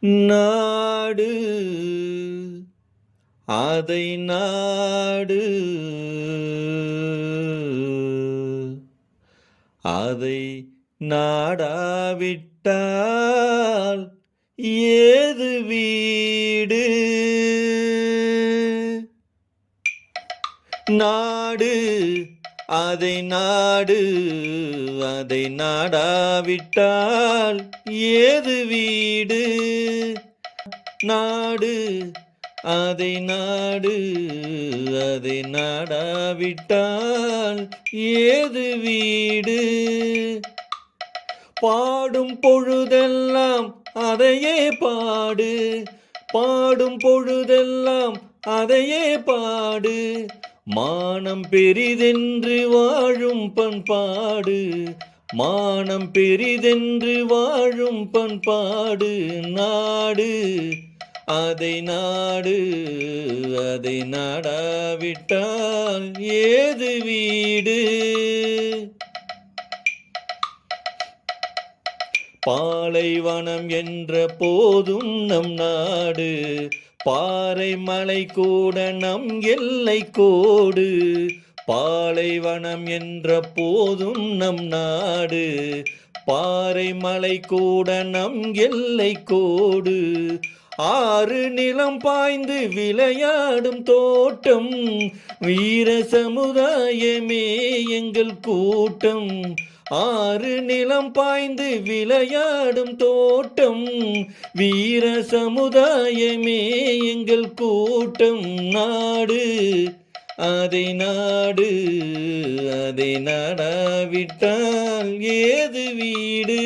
நாடு அதை நாடு அதை நாடாவிட்டால் ஏது வீடு நாடு அதை நாடு அதை நாடாவிட்டால் ஏது வீடு நாடு அதை நாடு அதை நாடாவிட்டால் ஏது வீடு பாடும் பொழுதெல்லாம் அதையே பாடு பாடும் பொழுதெல்லாம் அதையே பாடு மானம் பெரிதென்று வாழும் பண்பாடு மானம் பெரிதென்று வாழும் பண்பாடு நாடு அதை நாடு அதை நாடாவிட்டால் ஏது வீடு பாலைவனம் என்ற போதும் நம் நாடு பாறை மலை கூட நம் எல்லை கோடு பாலைவனம் என்ற போதும் நம் நாடு பாறை மலை கூட நம் எல்லை கோடு ஆறு நிலம் பாய்ந்து விளையாடும் தோட்டம் வீர சமுதாயமே எங்கள் கூட்டம் ஆறு நிலம் பாய்ந்து விளையாடும் தோட்டம் வீர சமுதாயமே எங்கள் கூட்டம் நாடு அதை நாடு அதை நாடாவிட்டால் ஏது வீடு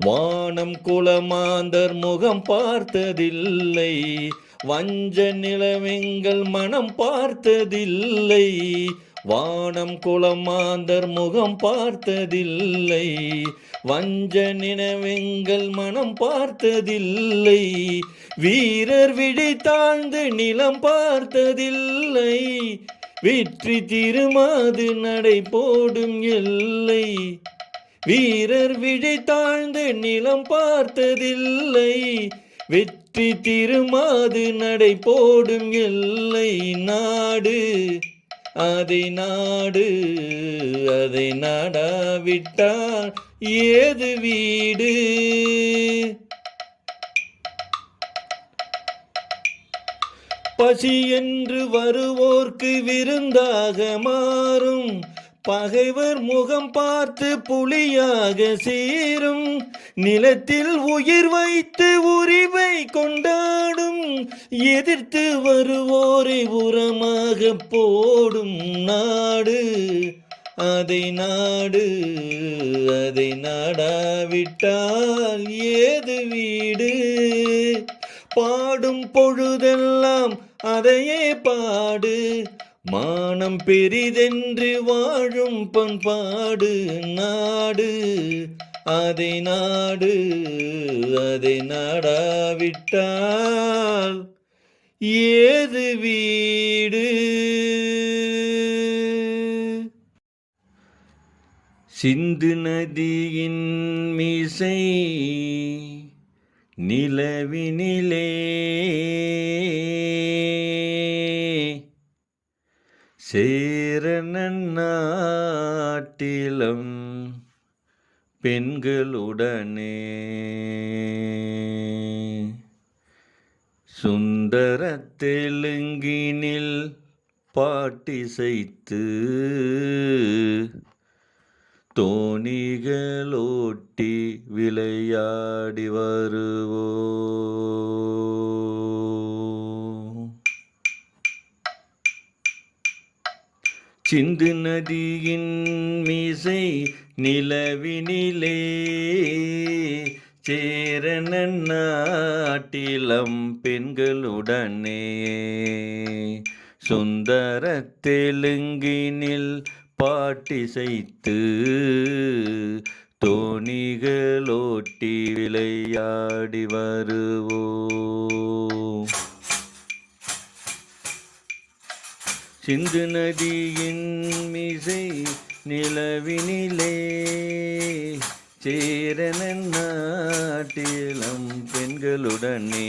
வானம் குலமாந்தர் முகம் பார்த்ததில்லை வஞ்ச நிலவெங்கள் மனம் பார்த்ததில்லை வானம் குலமாந்தர் முகம் பார்த்ததில்லை வஞ்ச நிலவெங்கள் மனம் பார்த்ததில்லை வீரர் விழி தாழ்ந்து நிலம் பார்த்ததில்லை வெற்றி திருமாது நடை போடும் எல்லை வீரர் விழி தாழ்ந்து நிலம் பார்த்ததில்லை வெற்றி திருமாது நடை போடும் எல்லை நாடு அதை நாடு அதை நாடாவிட்டால் ஏது வீடு பசி என்று வருவோர்க்கு விருந்தாக மாறும் பகைவர் முகம் பார்த்து புலியாக சீரும் நிலத்தில் உயிர் வைத்து உரிமை கொண்டாடும் எதிர்த்து வருவோரை உரமாக போடும் நாடு அதை நாடு அதை நாடாவிட்டால் ஏது வீடு பாடும் பொழுதெல்லாம் அதையே பாடு மானம் பெரிதென்று வாழும் பண்பாடு நாடு அதை நாடு அதை நாடாவிட்டால் ஏது வீடு சிந்து நதியின் மீசை நிலவினிலே சேரணன் நாட்டிலம் பெண்களுடனே சுந்தர தெலுங்கினில் பாட்டிசைத்து தோணிகளோட்டி விளையாடி வருவோ சிந்து நதியின் மீசை நிலவினிலே சேரணன் நாட்டிலம் பெண்களுடனே சுந்தர தெலுங்கினில் பாட்டிசைத்து தோணிகளோட்டி விளையாடி வருவோ சிந்து நதியின் மீசை நிலவினிலே சேரன நாட்டிலம் பெண்களுடனே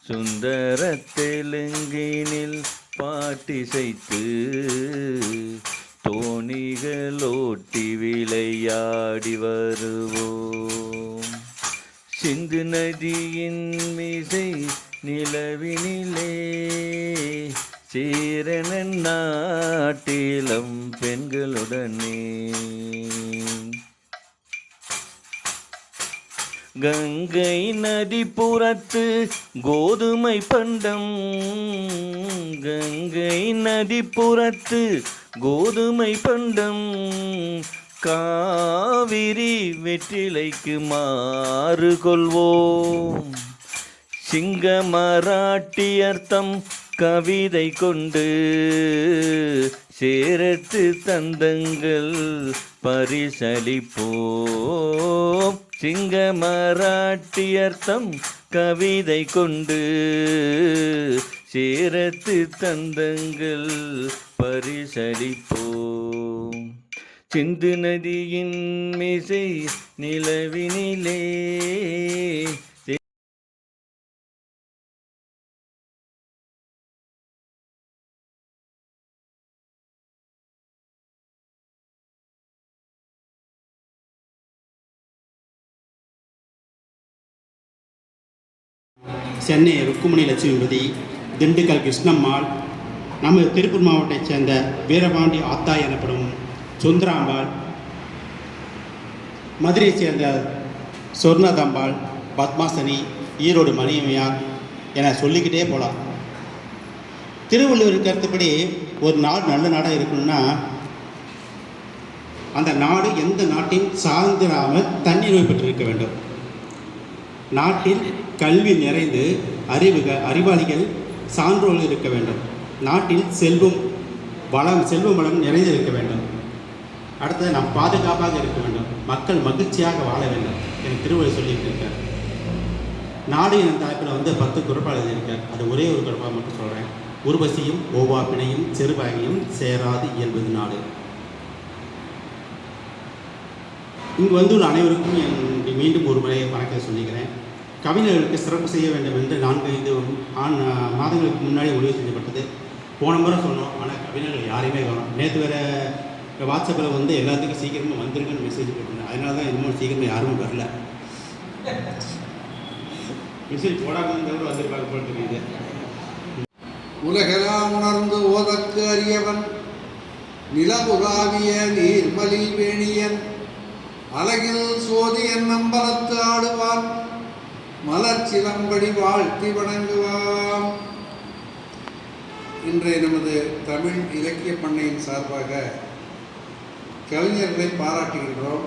சுந்தர தெலுங்கினில் பாட்டிசைத்து தோணிகளோட்டி விளையாடி வருவோம். சிந்து நதியின் மீசை நிலவினிலே சேரன நாட்டிலம் பெண்களுடனே கங்கை நதி புறத்து கோதுமை பண்டம், கங்கை நதி புறத்து கோதுமை பண்டம் காவிரி வெற்றிலைக்கு மாறு கொள்வோம். சிங்க மராட்டியர்த்தம் கவிதை கொண்டு சேரத்து தந்தங்கள் பரிசளிப்போம். சிங்க மராட்டியர்த்தம் கவிதை கொண்டு சேரத்து தந்தங்கள் பரிசளிப்போம். சிந்து நதியின் மிசை நிலவினிலே சென்னை ருக்குமணி லட்சுமிபதி, திண்டுக்கல் கிருஷ்ணம்மாள், நமது திருப்பூர் மாவட்டத்தைச் சேர்ந்த வீரபாண்டி ஆத்தா எனப்படும் சுந்தராம்பாள், மதுரையைச் சேர்ந்த சொர்ணதம்பாள், பத்மாசனி, ஈரோடு மணியம்மையார் என சொல்லிக்கிட்டே போகலாம். திருவள்ளுவர் கருத்துப்படி ஒரு நாடு நல்ல நாடாக இருக்கணும்னா அந்த நாடு எந்த நாட்டின் சார்ந்திராமல் தன்னிறைவு பெற்றிருக்க வேண்டும். நாட்டில் கல்வி நிறைந்து அறிவாளிகள் சான்றோர்கள் இருக்க வேண்டும். நாட்டில் செல்வம் வளம் நிறைந்து இருக்க வேண்டும். அடுத்தது நாம் பாதுகாப்பாக இருக்க வேண்டும். மக்கள் மகிழ்ச்சியாக வாழ வேண்டும் என திருவள்ளுவர் சொல்லிட்டு இருக்கார். நாடு என தலைப்பில் 10 குறப்பாக எழுதியிருக்கார். அது ஒரே ஒரு குறப்பாக மட்டும் சொல்கிறேன். உருவசியும் ஓவாப்பினையும் செருபாகியும் சேராது இயல்பது நாடு. இங்கு வந்துள்ள அனைவருக்கும் மீண்டும் ஒரு முறை வணக்கம் சொல்லிக்கிறேன். கவிஞர்களுக்கு சிறப்பு செய்ய வேண்டும் என்று 4-5 மாதங்களுக்கு முன்னாடி முடிவு செய்யப்பட்டது. போன முறை சொன்னோம், ஆனால் கவிஞர்கள் யாரையுமே காணும். நேற்று வேறு வாட்ஸ்அப்பில் எல்லாத்துக்கும் சீக்கிரமாக வந்துருங்கன்னு மெசேஜ் போட்டிருந்தேன். அதனால தான் இன்னும் சீக்கிரமாக யாரும் வரல. மெசேஜ் போடாமல் வந்திருப்பாங்க போல் தெரியுது. உலகெல்லாம் உணர்ந்து ஓதற்கு அறியவன் நிலவுலாவிய நீர்மலி வேணியன் அழகில் சோதியன் நம்பலத்து ஆடுவான் மலர்ச்சிலம்படி வாழ்த்தி வணங்குவான். இன்றைய நமது தமிழ் இலக்கிய பண்ணையின் சார்பாக கவிஞர்களை பாராட்டுகின்றோம்.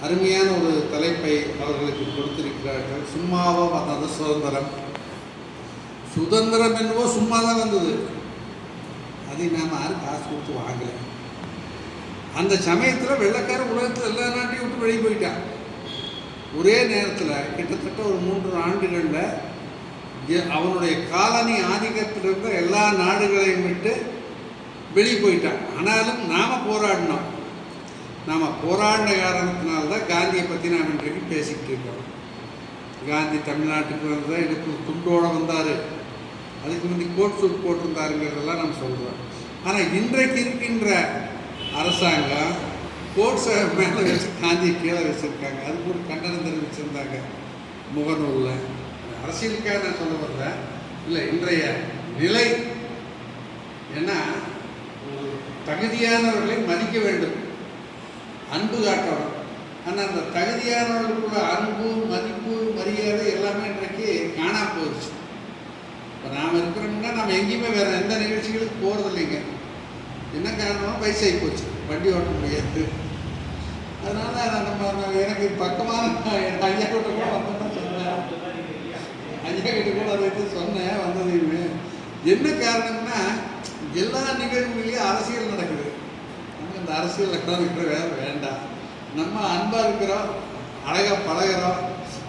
அருமையான ஒரு தலைப்பை அவர்களுக்கு கொடுத்திருக்கிறார்கள். சும்மாவோ வந்தது சுதந்திரம். சுதந்திரம் என்னவோ சும்மா தான் வந்தது. அதை நாம் யாரும் காசு கொடுத்து வாங்கலை. அந்த சமயத்தில் வெள்ளைக்கார உலகத்தில் எல்லா நாட்டையும் விட்டு வெளியே போயிட்டான். ஒரே நேரத்தில் கிட்டத்தட்ட ஒரு 3 ஆண்டுகளில் அவனுடைய காலனி ஆதிக்கத்தில் இருந்த எல்லா நாடுகளையும் விட்டு வெளியே போயிட்டான். ஆனாலும் நாம் போராடினோம். நாம் போராடின காரணத்தினால்தான் காந்தியை பற்றி நாம் இன்றைக்கு பேசிக்கிட்டு இருக்கோம். காந்தி தமிழ்நாட்டுக்கு வந்ததான் எனக்கு துண்டோடு வந்தார், அதுக்கு முந்தி கோட் சூட் போட்டிருந்தாருங்கிறதெல்லாம் நம்ம சொல்கிறோம். ஆனால் இன்றைக்கு இருக்கின்ற அரசாங்கம் கோட்ஸை மேலே வச்சு காந்தியை கீழே வச்சுருக்காங்க. அதுக்கு ஒரு கண்டனம் தெரிவிச்சிருந்தாங்க முகநூலில். அரசியலுக்காக நான் சொல்ல வர்றேன் இல்லை, இன்றைய நிலை ஏன்னா தகுதியானவர்களை மதிக்க வேண்டும், அன்பு காட்டணும். ஆனால் அந்த தகுதியானவர்களுக்குள்ள அன்பு, மதிப்பு, மரியாதை எல்லாமே இன்றைக்கு காணாமல் போயிடுச்சு. இப்போ நாம் இருக்கிறோம்னா நம்ம எங்கேயுமே வேறு எந்த நிகழ்ச்சிகளுக்கு போகிறதில்லைங்க. என்ன காரணம்? வயசாகி போச்சு, வண்டி ஓட்ட முடியாது. அதனால் நம்ம எனக்கு பக்கமான ஐயா கிட்ட கூட வந்தோம்னா சொன்னேன், ஐயா கிட்ட கூட அதை சொன்னேன் வந்ததையுமே. என்ன காரணம்னா எல்லா நிகழ்வுகளையும் அரசியல் நடக்குது. நம்ம இந்த அரசியல் இருக்கிற வேறு வேண்டாம். நம்ம அன்பாக இருக்கிறோம், அழகாக பழகிறோம்.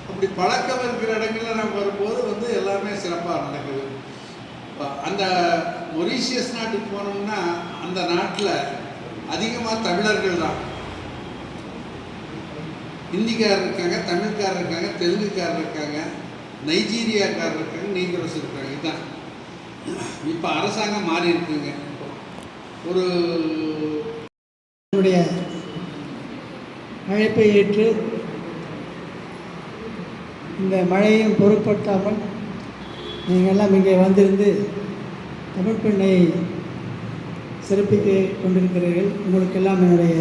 அப்படி பழக்கம் இருக்கிற இடங்களில் நம்ம வரும்போது எல்லாமே சிறப்பாக நடக்குது. அந்த மொரீஷியஸ் நாட்டுக்கு போனோம்னா அந்த நாட்டில் அதிகமாக தமிழர்கள் தான். ஹிந்திக்காரர் இருக்காங்க, தமிழ்காரர் இருக்காங்க, தெலுங்குக்காரர் இருக்காங்க, நைஜீரியாக்காரர் இருக்காங்க, நீக்ரோஸ் இருக்காங்க. இதுதான் இப்போ அரசாங்கம் மாறி இருக்குங்க. ஒரு என்னுடைய அழைப்பை ஏற்று இந்த மழையையும் பொருட்படுத்தாமல் நீங்கள் எல்லாம் இங்கே வந்திருந்து தமிழ் பெண்ணை சிறப்பித்து கொண்டிருக்கிறீர்கள். உங்களுக்கெல்லாம் என்னுடைய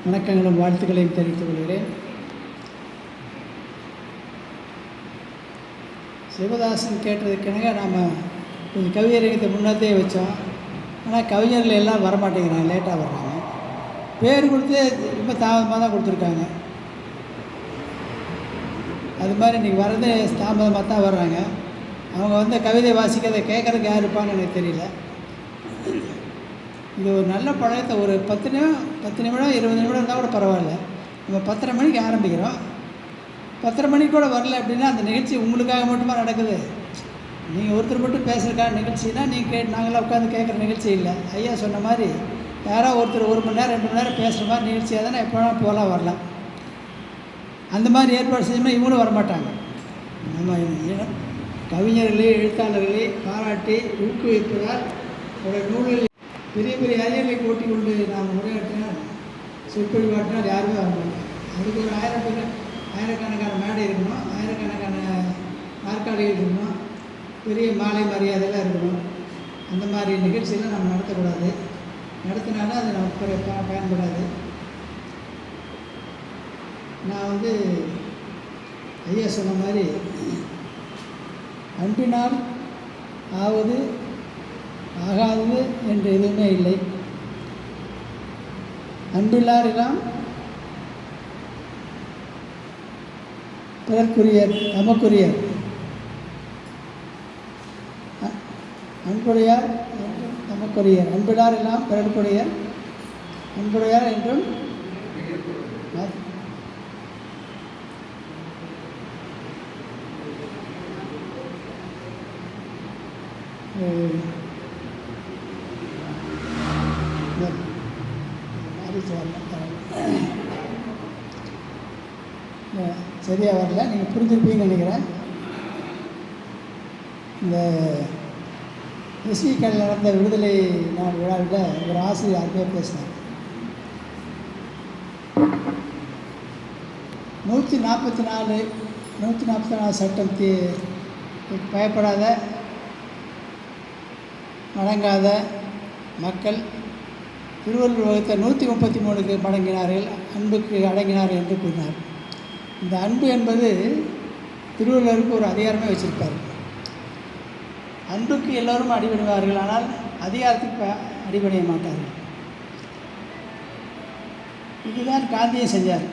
வணக்கங்களும் வாழ்த்துக்களையும் தெரிவித்துக் கொள்கிறேன். சிவதாசன் கேட்டதுக்கெனங்க நாம் கொஞ்சம் கவியரங்கத்தை முன்னத்தே வச்சோம். ஆனால் கவிஞர்கள் எல்லாம் வரமாட்டேங்கிறாங்க, லேட்டாக வர்றாங்க. பேர் கொடுத்து ரொம்ப தாமதமாக தான் கொடுத்துருக்காங்க. அது மாதிரி இன்றைக்கி வர்றது தாமதமாக தான் வர்றாங்க. அவங்க வந்து கவிதை வாசிக்கிறதை கேட்குறதுக்கு யார் இருப்பான்னு எனக்கு தெரியல. இது ஒரு நல்ல பழக்கத்தை ஒரு 10 நிமிடம் 20 நிமிடம் இருந்தால் கூட பரவாயில்ல. நம்ம 10:30 மணிக்கு ஆரம்பிக்கிறோம். 10:30 மணிக்கு கூட வரல அப்படின்னா அந்த நிகழ்ச்சி உங்களுக்காக மட்டுமா நடக்குது? நீங்கள் ஒருத்தர் மட்டும் பேசுகிறக்கான நிகழ்ச்சினா நீங்கள் நாங்களாம் உட்காந்து கேட்குற நிகழ்ச்சி இல்லை. ஐயா சொன்ன மாதிரி யாரோ ஒருத்தர் 1 மணி நேரம் 2 மணி நேரம் பேசுகிற மாதிரி நிகழ்ச்சியாக தானே எப்போனா போகலாம் வரலாம். அந்த மாதிரி ஏற்பாடு செஞ்சோம்னா இவங்களும் வரமாட்டாங்க. நம்ம கவிஞர்களே எழுத்தாளர்களே பாராட்டி ஊக்குவிப்பதால் ஒரு நூல்களில் பெரிய பெரிய அறிஞர்களை கூட்டி கொண்டு நாம் உரையாற்றினால் சொற்பொழிவாற்றினால் யாருமே வர மாட்டாங்க. அதுக்கு ஒரு ஆயிரக்கணக்கான மேடை இருக்கணும், ஆயிரக்கணக்கான நாற்காலிகள் இருக்கணும், பெரிய மாலை மரியாதைலாம் இருக்கணும். அந்த மாதிரி நிகழ்ச்சியெல்லாம் நம்ம நடத்தக்கூடாது. நடத்தினாலும் அது நமக்கு பயன்படாது. நான் வந்து ஐயா சொன்ன மாதிரி அன்பினால் ஆவது ஆகாதது என்று எதுவுமே இல்லை. அன்பில்லாரெல்லாம் பிறர்க்குரியர் தமக்குரியர். அன்புடையார் என்றும் தமக்குரியர். அன்பிலார் எல்லாம் பிறர்க்குரியர், அன்புடையார் என்றும் சரியாக வரல, நீங்கள் புரிஞ்சிருப்பீங்கன்னு நினைக்கிறேன். இந்த எஸ்விக்கள் நடந்த விடுதலை நாள் விழாவில் ஒரு ஆசிரியர் அருமையாக பேசினார். 144 சட்டத்தை பயப்படாத வணங்காத மக்கள் திருவள்ளுவர் வகுத்த 133க்கு மடங்கினார்கள், அன்புக்கு அடங்கினார்கள் என்று கூறினார். இந்த அன்பு என்பது திருவள்ளுவருக்கு ஒரு அதிகாரமே வச்சிருப்பார். அன்புக்கு எல்லோரும் அடிபணிவார்கள், ஆனால் அதிகாரத்துக்கு அடிபணிய மாட்டார்கள். இதுதான் காந்தியும் செஞ்சார்.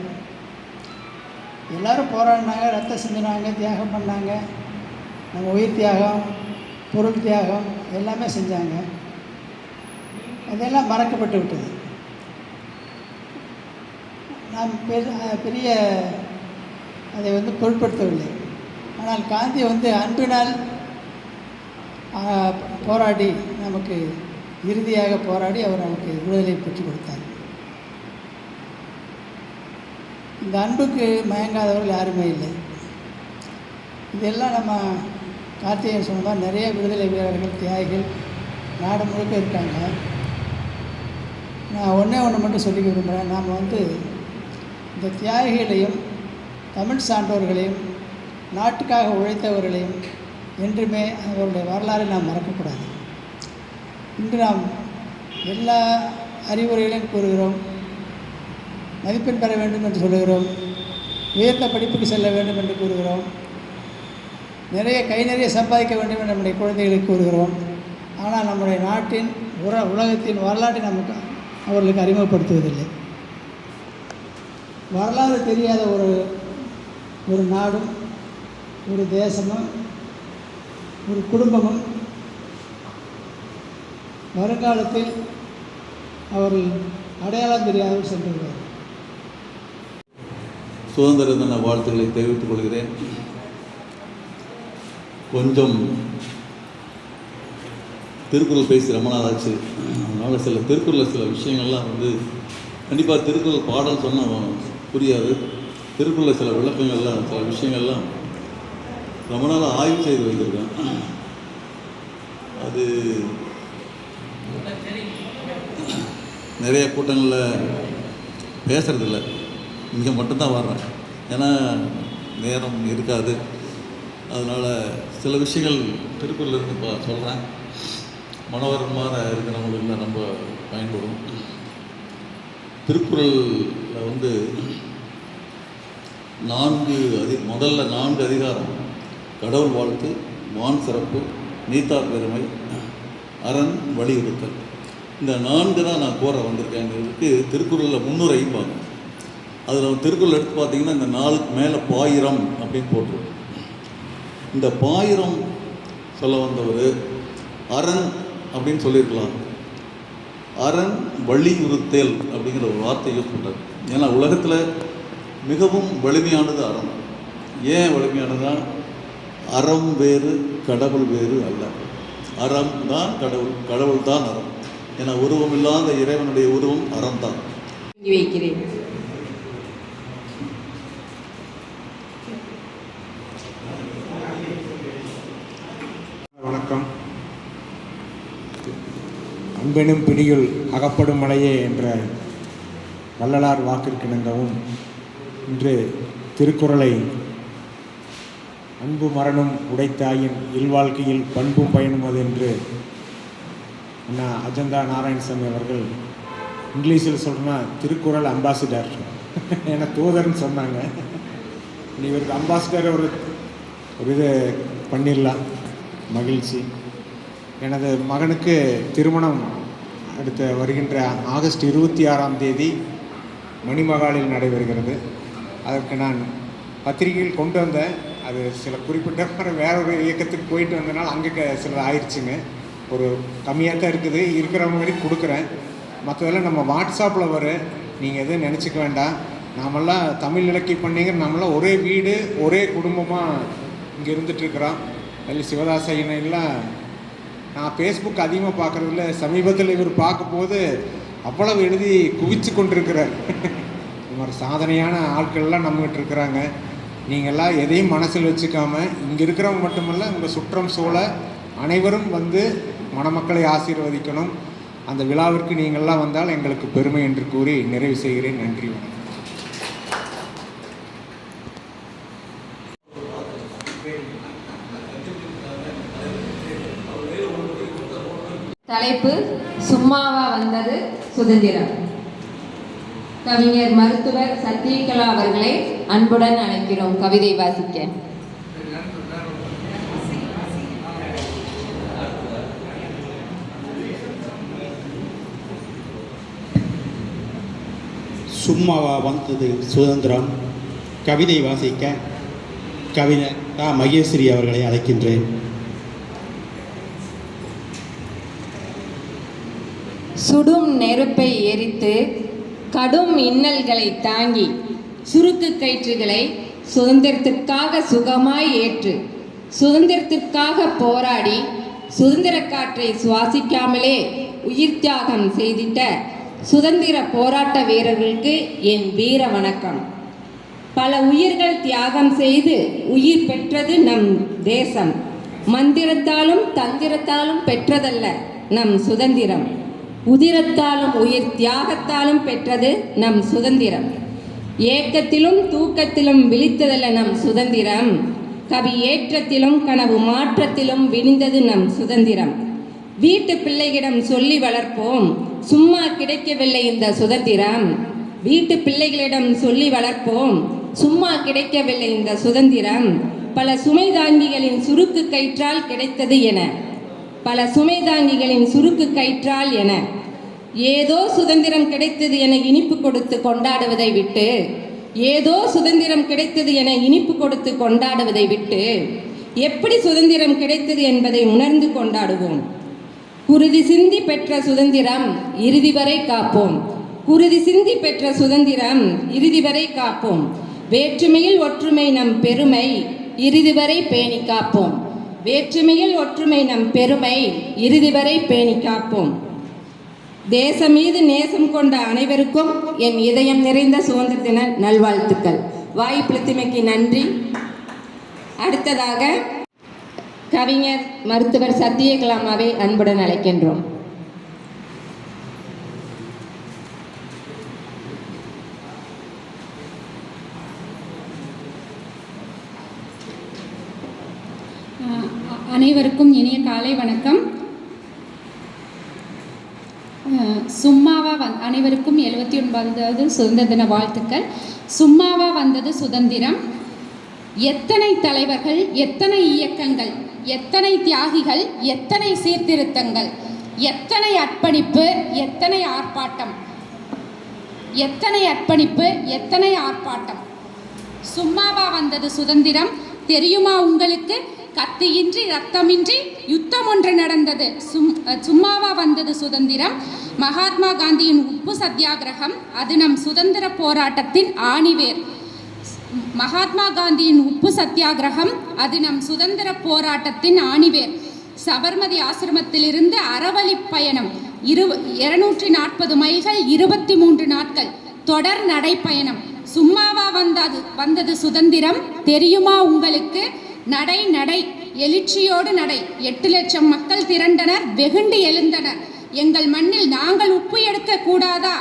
எல்லோரும் போராடினாங்க, ரத்தம் சிந்தினாங்க, தியாகம் பண்ணாங்க. நம்ம உயிர் தியாகம், பொருள் தியாகம் எல்லாமே செஞ்சாங்க. அதெல்லாம் மறக்கப்பட்டு விட்டது. நாம் பெரிய அதை வந்து பொருட்படுத்தவில்லை. ஆனால் காந்தி வந்து அன்பினால் போராடி நமக்கு இறுதியாக போராடி அவர் நமக்கு விடுதலை பெற்றுக் கொடுத்தார். இந்த அன்புக்கு மயங்காதவர்கள் யாருமே இல்லை. இதெல்லாம் நம்ம கார்த்திகேயன் சொன்ன மாதிரி நிறைய விடுதலை வீரர்கள் தியாகிகள் நாடு முழுக்க இருக்காங்க. நான் ஒன்று மட்டும் சொல்லிக்க விரும்புகிறேன். நாம் வந்து இந்த தியாகிகளையும் தமிழ் சான்றோர்களையும் நாட்டுக்காக உழைத்தவர்களையும் என்றுமே அவருடைய வரலாறை நாம் மறக்கக்கூடாது. இன்று நாம் எல்லா அறிவுரைகளையும் கூறுகிறோம். மதிப்பெண் பெற வேண்டும் என்று சொல்லுகிறோம், உயர்ந்த படிப்புக்கு செல்ல வேண்டும் என்று கூறுகிறோம், நிறைய சம்பாதிக்க வேண்டும் என்று நம்முடைய குழந்தைகளுக்கு கூறுகிறோம். ஆனால் நம்முடைய நாட்டின் உலகத்தின் வரலாற்றை நமக்கு அவர்களுக்கு அறிமுகப்படுத்துவதில்லை. வரலாறு தெரியாத ஒரு நாடும் ஒரு தேசமும் ஒரு குடும்பமும் வருங்காலத்தில் அவர்கள் அடையாளம் தெரியாமல் சென்றுள்ளார். சுதந்திர தின வாழ்த்துக்களை தெரிவித்துக் கொள்கிறேன். கொஞ்சம் திருக்குறள் பேசி ரொம்ப நாள் ஆச்சு. அதனால் திருக்குறளில் சில விஷயங்கள்லாம் கண்டிப்பாக திருக்குறள் பாடல் சொன்னால் புரியாது. திருக்குறளில் சில விளக்கங்கள்லாம் சில விஷயங்கள்லாம் ரொம்ப நாள் ஆய்வு செய்து வைத்திருக்கேன். அது நிறைய கூட்டங்களில் பேசுகிறதில்ல, இங்கே மட்டும்தான் வர்றேன். ஏன்னா நேரம் இருக்காது. அதனால் சில விஷயங்கள் திருக்குறளிலிருந்து இப்போ சொல்கிறேன். மனோரமாக இருக்கிறவங்களுக்கு ரொம்ப பயன்படும். திருக்குறளில் வந்து முதல்ல 4 அதிகாரம்: கடவுள் வாழ்த்து, வான் சிறப்பு, நீத்தார் பெருமை, அரண், வலியுறுத்தல். இந்த 4 தான் நான் கூற வந்திருக்கேங்கிறதுக்கு திருக்குறளில் முன்னுரைப்பாங்க. அதில் திருக்குறள் எடுத்து பார்த்தீங்கன்னா இந்த 4க்கு மேலே பாயிரம் அப்படின்னு போட்டிருக்கும். இந்த பாயிரம் சொல்ல வந்தவர் அரண் அப்படின்னு சொல்லியிருக்கலாம். அரண் வலியுறுத்தல் அப்படிங்கிற ஒரு வார்த்தை யூஸ் பண்ணுறாரு. ஏன்னா உலகத்தில் மிகவும் வலிமையானது அறம். ஏன் வலிமையானதுன்னா, அறம் வேறு கடவுள் வேறு அல்ல. அறம் தான் கடவுள், கடவுள் தான் அறம். ஏன்னா உருவம் இல்லாத இறைவனுடைய உருவம் அறம் தான். வைக்கிறேன். வணக்கம். அன்பெனும் பிடியுள் அகப்படும் மலையே என்ற வள்ளலார் வாக்கிற்கிணங்கவும் இன்று திருக்குறளை அன்பு மரணம் உடைத்தாயின் இல்வாழ்க்கையில் பண்பும் பயனும் அது என்று அண்ணா அஜந்தா நாராயணசாமி அவர்கள் இங்கிலீஷில் சொல்கிறேன்னா திருக்குறள் அம்பாசிடர் என தூதர்னு சொன்னாங்க. இவருக்கு அம்பாசிடர் ஒரு இது பண்ணிடலாம். மகிழ்ச்சி. எனது மகனுக்கு திருமணம் அடுத்த வருகின்ற ஆகஸ்ட் 26ஆம் தேதி மணிமகாலில் நடைபெறுகிறது. அதற்கு நான் பத்திரிகையில் கொண்டு வந்தேன். அது சில குறிப்பிட்ட வேற ஒரு இயக்கத்துக்கு போயிட்டு வந்தனால அங்கே சில ஆயிடுச்சுங்க. ஒரு கம்மியாக தான் இருக்குது, இருக்கிறவங்க வரைக்கும் கொடுக்குறேன். மற்றதெல்லாம் நம்ம வாட்ஸ்அப்பில் வரும், நீங்கள் எதுவும் நினச்சிக்க வேண்டாம். நாமெல்லாம் தமிழ் இலக்கிய பண்ணிங்க, நம்மளாம் ஒரே வீடு ஒரே குடும்பமாக இங்கே இருந்துகிட்ருக்குறோம். அதில் சிவதாஸ் ஐயனைலாம் நான் ஃபேஸ்புக் அதிகமாக பார்க்குறதில்ல. சமீபத்தில் இவர் பார்க்கும்போது அவ்வளவு எழுதி குவிச்சு கொண்டிருக்கிறார். இந்த மாதிரி சாதனையான ஆட்கள்லாம் நம்மகிட்ட இருக்கிறாங்க. நீங்கள்லாம் எதையும் மனசில் வச்சுக்காமல் இங்கே இருக்கிறவங்க மட்டுமல்ல, உங்கள் சுற்றம் சூழ அனைவரும் வந்து மணமக்களை ஆசீர்வதிக்கணும். அந்த விழாவிற்கு நீங்கள்லாம் வந்தால் எங்களுக்கு பெருமை என்று கூறி நிறைவு செய்கிறேன். நன்றி, வணக்கம். தலைப்பு: சும்மாவா வந்தது சுதந்திரம். கவிஞர் மருத்துவர் சத்யகலா அவர்களை அன்புடன் அழைக்கிறோம் கவிதை வாசிக்க. சும்மாவா வந்தது சுதந்திரம். கவிதை வாசிக்க கவிஞர் தா. மகேஸ்வரி அவர்களை அழைக்கின்றேன். சுடும் நெருப்பை எரித்து கடும் இன்னல்களை தாங்கி சுருக்கு கயிற்றுகளை சுதந்திரத்திற்காக சுகமாய் ஏற்று சுதந்திரத்திற்காக போராடி சுதந்திர காற்றை சுவாசிக்காமலே உயிர் தியாகம் செய்திட்ட சுதந்திர போராட்ட வீரர்களுக்கு என் வீர வணக்கம். பல உயிர்கள் தியாகம் செய்து உயிர் பெற்றது நம் தேசம். மந்திரத்தாலும் தந்திரத்தாலும் பெற்றதல்ல நம் சுதந்திரம். உதிரத்தாலும் உயிர் தியாகத்தாலும் பெற்றது நம் சுதந்திரம். ஏக்கத்திலும் தூக்கத்திலும் விழித்ததல்ல நம் சுதந்திரம். கவி ஏற்றத்திலும் கனவு மாற்றத்திலும் விழிந்தது நம் சுதந்திரம். வீட்டு பிள்ளைகளிடம் சொல்லி வளர்ப்போம், சும்மா கிடைக்கவில்லை இந்த சுதந்திரம். வீட்டு பிள்ளைகளிடம் சொல்லி வளர்ப்போம், சும்மா கிடைக்கவில்லை இந்த சுதந்திரம். பல சுமை தாங்கிகளின் சுருக்கு கயிற்றால் கிடைத்தது என, பல சுமை தாங்கிகளின் சுருக்கு கயிற்றால் என ஏதோ சுதந்திரம் கிடைத்தது என இனிப்பு கொடுத்து கொண்டாடுவதை விட்டு, ஏதோ சுதந்திரம் கிடைத்தது என இனிப்பு கொடுத்து கொண்டாடுவதை விட்டு எப்படி சுதந்திரம் கிடைத்தது என்பதை உணர்ந்து கொண்டாடுவோம். குருதி சிந்தி பெற்ற சுதந்திரம் இறுதி வரை காப்போம். குருதி சிந்தி பெற்ற சுதந்திரம் இறுதி வரை காப்போம். வேற்றுமையில் ஒற்றுமை நம் பெருமை இறுதி வரை பேணி காப்போம். வேற்றுமையில் ஒற்றுமை நம் பெருமை இறுதி வரை பேணி காப்போம். தேசம் மீது நேசம் கொண்ட அனைவருக்கும் என் இதயம் நிறைந்த சுதந்திர தின நல்வாழ்த்துக்கள். வாய்ப்பளித்தமைக்கு நன்றி. அடுத்ததாக கவிஞர் மருத்துவர் சத்தியகலாமாவை அன்புடன் அழைக்கின்றோம். அனைவருக்கும் இனிய காலை வணக்கம். அனைவருக்கும் 79வது சுதந்திர தின வாழ்த்துக்கள். சும்மாவா வந்தது சுதந்திரம்? எத்தனை தலைவர்கள், எத்தனை இயக்கங்கள், எத்தனை தியாகிகள், எத்தனை சீர்திருத்தங்கள், எத்தனை அர்ப்பணிப்பு, எத்தனை ஆர்ப்பாட்டம், எத்தனை அர்ப்பணிப்பு, எத்தனை ஆர்ப்பாட்டம். சும்மாவா வந்தது சுதந்திரம்? தெரியுமா உங்களுக்கு? கத்தியின்றி ரத்தமின்றி யுத்தம் ஒன்று நடந்தது. சும்மாவா வந்தது சுதந்திரம்? மகாத்மா காந்தியின் உப்பு சத்தியாகிரகம், அது நம் சுதந்திர போராட்டத்தின் ஆணிவேர். மகாத்மா காந்தியின் உப்பு சத்தியாகிரகம், அது நம் சுதந்திர போராட்டத்தின் ஆணிவேர். சபர்மதி ஆசிரமத்திலிருந்து அறவழி பயணம் 240 மைல்கள் 23 நாட்கள் தொடர் நடைப்பயணம். சும்மாவா வந்தது சுதந்திரம்? தெரியுமா உங்களுக்கு? நடை நடை, எழுச்சியோடு நடை. 8 லட்சம் மக்கள் திரண்டனர், வெகுண்டு எழுந்தனர். எங்கள் மண்ணில் நாங்கள் உப்பு எடுக்க கூடாதா?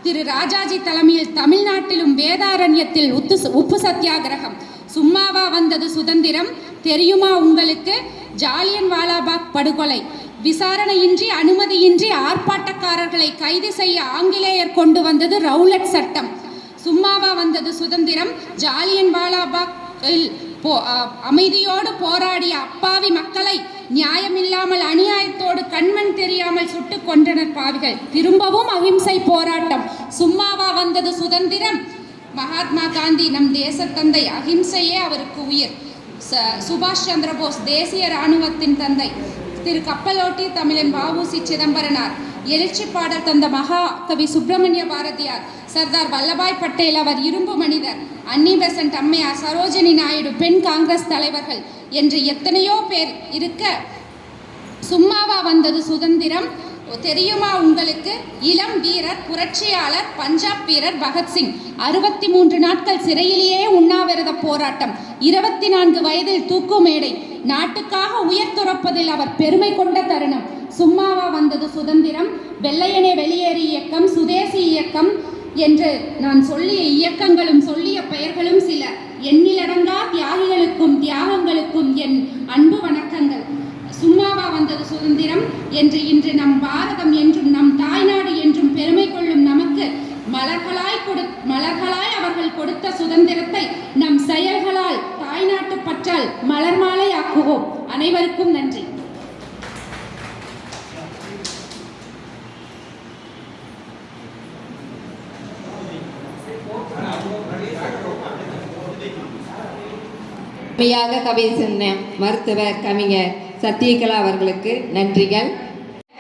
திரு ராஜாஜி தலைமையில் தமிழ்நாட்டிலும் வேதாரண்யத்தில் உப்பு சத்தியாகிரகம். சும்மாவா வந்தது சுதந்திரம்? தெரியுமா உங்களுக்கு? ஜாலியன் வாலாபாக் படுகொலை, விசாரணையின்றி அனுமதியின்றி ஆர்ப்பாட்டக்காரர்களை கைது செய்ய ஆங்கிலேயர் கொண்டு வந்தது ரவுலட் சட்டம். சும்மாவா வந்தது சுதந்திரம்? ஜாலியன் வாலாபாக் அமைதியோடு போராடிய அப்பாவி மக்களை நியாயமில்லாமல் அநியாயத்தோடு கண்மண் தெரியாமல் சுட்டு கொன்றனர் பாவிகள். திரும்பவும் அகிம்சை போராட்டம். சும்மாவா வந்தது சுதந்திரம்? மகாத்மா காந்தி நம் தேசத்தந்தை, அகிம்சையே அவருக்கு உயிர். சுபாஷ் சந்திர போஸ் தேசிய இராணுவத்தின் தந்தை. திரு கப்பலோட்டி தமிழன் வ.உ.சி. சிதம்பரனார், எழுச்சி பாடல் தந்த மகா கவி சுப்பிரமணிய பாரதியார், சர்தார் வல்லபாய் பட்டேல் அவர் இரும்பு மனிதர், அன்னி பெசன்ட் அம்மையார், சரோஜினி நாயுடு பெண் காங்கிரஸ் தலைவர்கள் என்று எத்தனையோ பேர் இருக்க சும்மாவா வந்தது சுதந்திரம்? தெரியுமா உங்களுக்கு? இளம் வீரர், புரட்சியாளர், பஞ்சாப் வீரர் பகத்சிங் 63 நாட்கள் சிறையிலேயே உண்ணாவிரத போராட்டம், 24 வயதில் தூக்கு மேடை. நாட்டுக்காக உயிர் துறப்பதில் அவர் பெருமை கொண்ட தருணம். சும்மாவா வந்தது சுதந்திரம்? வெள்ளையனே வெளியேறு இயக்கம், சுதேசி இயக்கம் என்று நான் சொல்லிய இயக்கங்களும் சொல்லிய பெயர்களும் சில. எண்ணிலடங்கா தியாகிகளுக்கும் தியாகங்களுக்கும் என் அன்பு வணக்கங்கள். சும்மாவா வந்தது சுதந்திரம் என்று இன்று நம் பாரதம் என்றும் நம் தாய்நாடு என்றும் பெருமை கொள்ளும் நமக்கு மலர்களாய் அவர்கள் கொடுத்த சுதந்திரத்தை நம் செயல்களால், தாய்நாட்டு பற்றால் மலர் மாலை ஆக்குவோம். அனைவருக்கும் நன்றி. கவிதை சொன்ன மருத்துவர் கவிஞர் சத்தியகலா அவர்களுக்கு நன்றிகள்.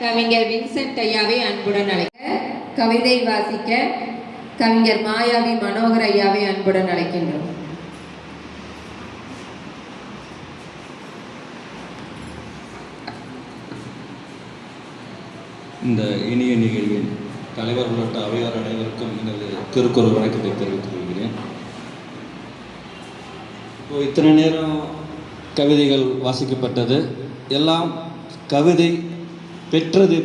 கவிஞர் வின்சென்ட் ஐயாவை அன்புடன் அழைக்க, கவிதை வாசிக்க கவிஞர் மாயாவி மனோகர் ஐயாவை அன்புடன் அழைக்கின்றோம். இந்த இனிய நிகழ்வில் தலைவர் உள்ளிட்ட அவையார் அனைவருக்கும் எனது திருக்குறள் வணக்கத்தை தெரிவித்துக் கொள்கிறேன். இத்தனை நேரம் கவிதைகள் வாசிக்கப்பட்டது எல்லாம் கவிதை பெற்றது,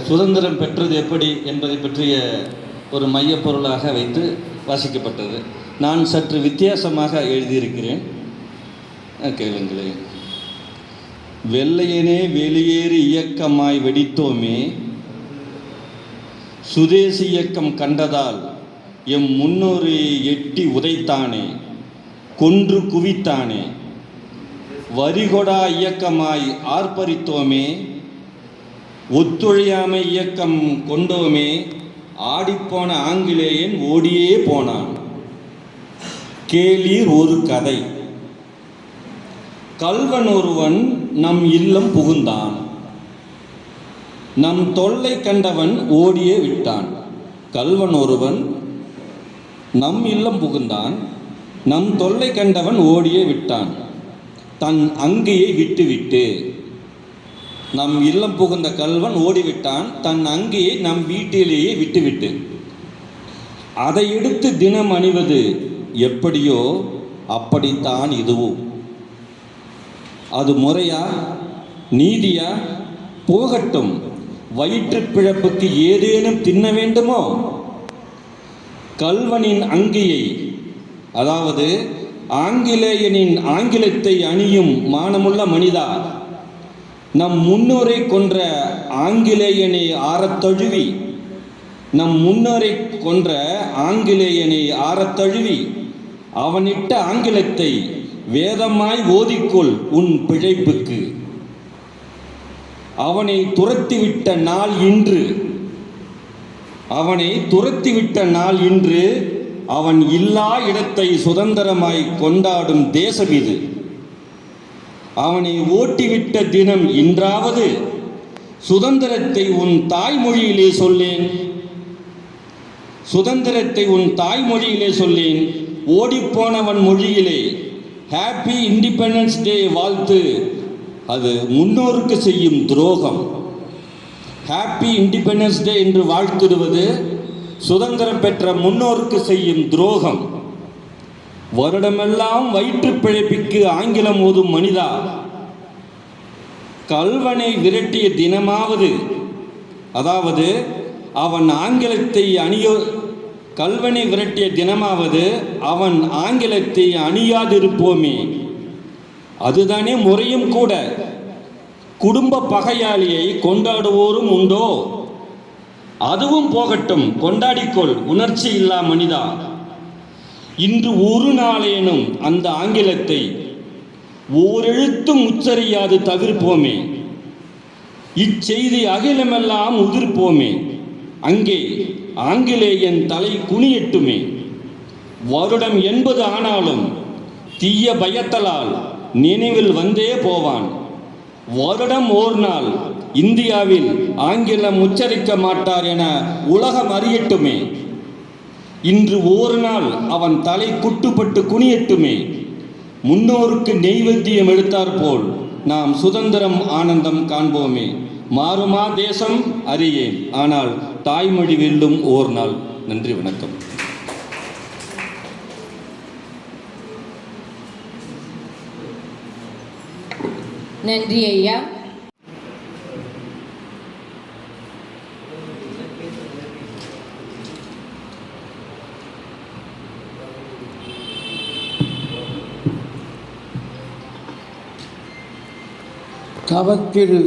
சுதந்திரம் பெற்றது எப்படி என்பதை பற்றிய ஒரு மையப்பொருளாக வைத்து வாசிக்கப்பட்டது. நான் சற்று வித்தியாசமாக எழுதியிருக்கிறேன், கேளுங்களேன். வெள்ளையனே வெளியேறு இயக்கமாய் வெடித்தோமே, சுதேசி இயக்கம் கண்டதால் எம் முன்னோரை எட்டி உதைத்தானே, கொன்று குவித்தானே. வரிகொடா இயக்கமாய் ஆர்ப்பரித்தோமே, ஒத்துழையாமை இயக்கம் கொண்டோமே, ஆடிப்போன ஆங்கிலேயன் ஓடியே போனான். கேளீர் ஒரு கதை. கல்வன் ஒருவன் நம் இல்லம் புகுந்தான், நம் தொல்லை கண்டவன் ஓடியே விட்டான். கல்வன் ஒருவன் நம் இல்லம் புகுந்தான், நம் தொல்லை கண்டவன் ஓடியே விட்டான். தன் அங்கையை விட்டுவிட்டு நம் இல்லம் புகுந்த கள்வன் ஓடிவிட்டான், தன் அங்கியை நம் வீட்டிலேயே விட்டுவிட்டு. அதை எடுத்து தினம் அணிவது எப்படியோ அப்படித்தான் இதுவும். அது முறையா, நீதியா? போகட்டும், வயிற்றுப் பிழப்புக்கு ஏதேனும் தின்ன வேண்டுமோ? கள்வனின் அங்கியை, அதாவது ஆங்கிலேயனின் ஆங்கிலத்தை அணியும் மானமுள்ள மனிதா, நம் முன்னோரை கொன்ற ஆங்கிலேயனை ஆறத்தழுவி, நம் முன்னோரை கொன்ற ஆங்கிலேயனை ஆறத்தழுவி அவனிட்ட ஆங்கிலத்தை வேதமாய் ஓதிக்கொள் உன் பிழைப்புக்கு. அவனை துரத்திவிட்ட நாள் இன்று, அவனை துரத்திவிட்ட நாள் இன்று. அவன் இல்லா இடத்தை சுதந்திரமாய் கொண்டாடும் தேசம் இது. அவனை ஓட்டிவிட்ட தினம் இன்றாவது சுதந்திரத்தை உன் தாய்மொழியிலே சொல்லேன், சுதந்திரத்தை உன் தாய்மொழியிலே சொல்லேன். ஓடிப்போனவன் மொழியிலே ஹாப்பி இண்டிபெண்டன்ஸ் டே வாழ்த்து, அது முன்னோருக்கு செய்யும் துரோகம். ஹாப்பி இண்டிபெண்டன்ஸ் டே என்று வாழ்த்திடுவது சுதந்திரம் பெற்ற முன்னோருக்கு செய்யும் துரோகம். வருடமெல்லாம் வயிற்று பிழைப்பிற்கு ஆங்கிலம் ஓதும் மனிதா, கள்வனை விரட்டிய தினமாவது, அதாவது அவன் ஆங்கிலத்தை கள்வனை விரட்டிய தினமாவது அவன் ஆங்கிலத்தை அணியாதிருப்போமே, அதுதானே முறையும் கூட. குடும்ப பகையாளியை கொண்டாடுவோரும் உண்டோ? அதுவும் போகட்டும், கொண்டாடிக்கொள் உணர்ச்சி இல்லா மனிதா. இன்று ஒரு நாளேனும் அந்த ஆங்கிலத்தை ஓரெழுத்தும் உச்சரியாது தவிர்ப்போமே. இச்செய்தி அகிலமெல்லாம் உதிர்ப்போமே. அங்கே ஆங்கிலேயன் தலை குனியட்டுமே. வருடம் 80 ஆனாலும் தீய பயத்தலால் நினைவில் வந்தே போவான். வருடம் ஓர் நாள் இந்தியாவில் ஆங்கிலம் உச்சரிக்க மாட்டார் என உலகம் அறியட்டுமே. இன்று ஒரு நாள் அவன் தலை குட்டுப்பட்டு குனியட்டுமே. முன்னோருக்கு நெய்வேத்தியம் எடுத்தார் போல் நாம் சுதந்திரம் ஆனந்தம் காண்போமே. மாறுமா தேசம் அறியேன், ஆனால் தாய்மொழி வெல்லும் ஓர் நாள். நன்றி, வணக்கம். நன்றி ஐயா. தவத்திரு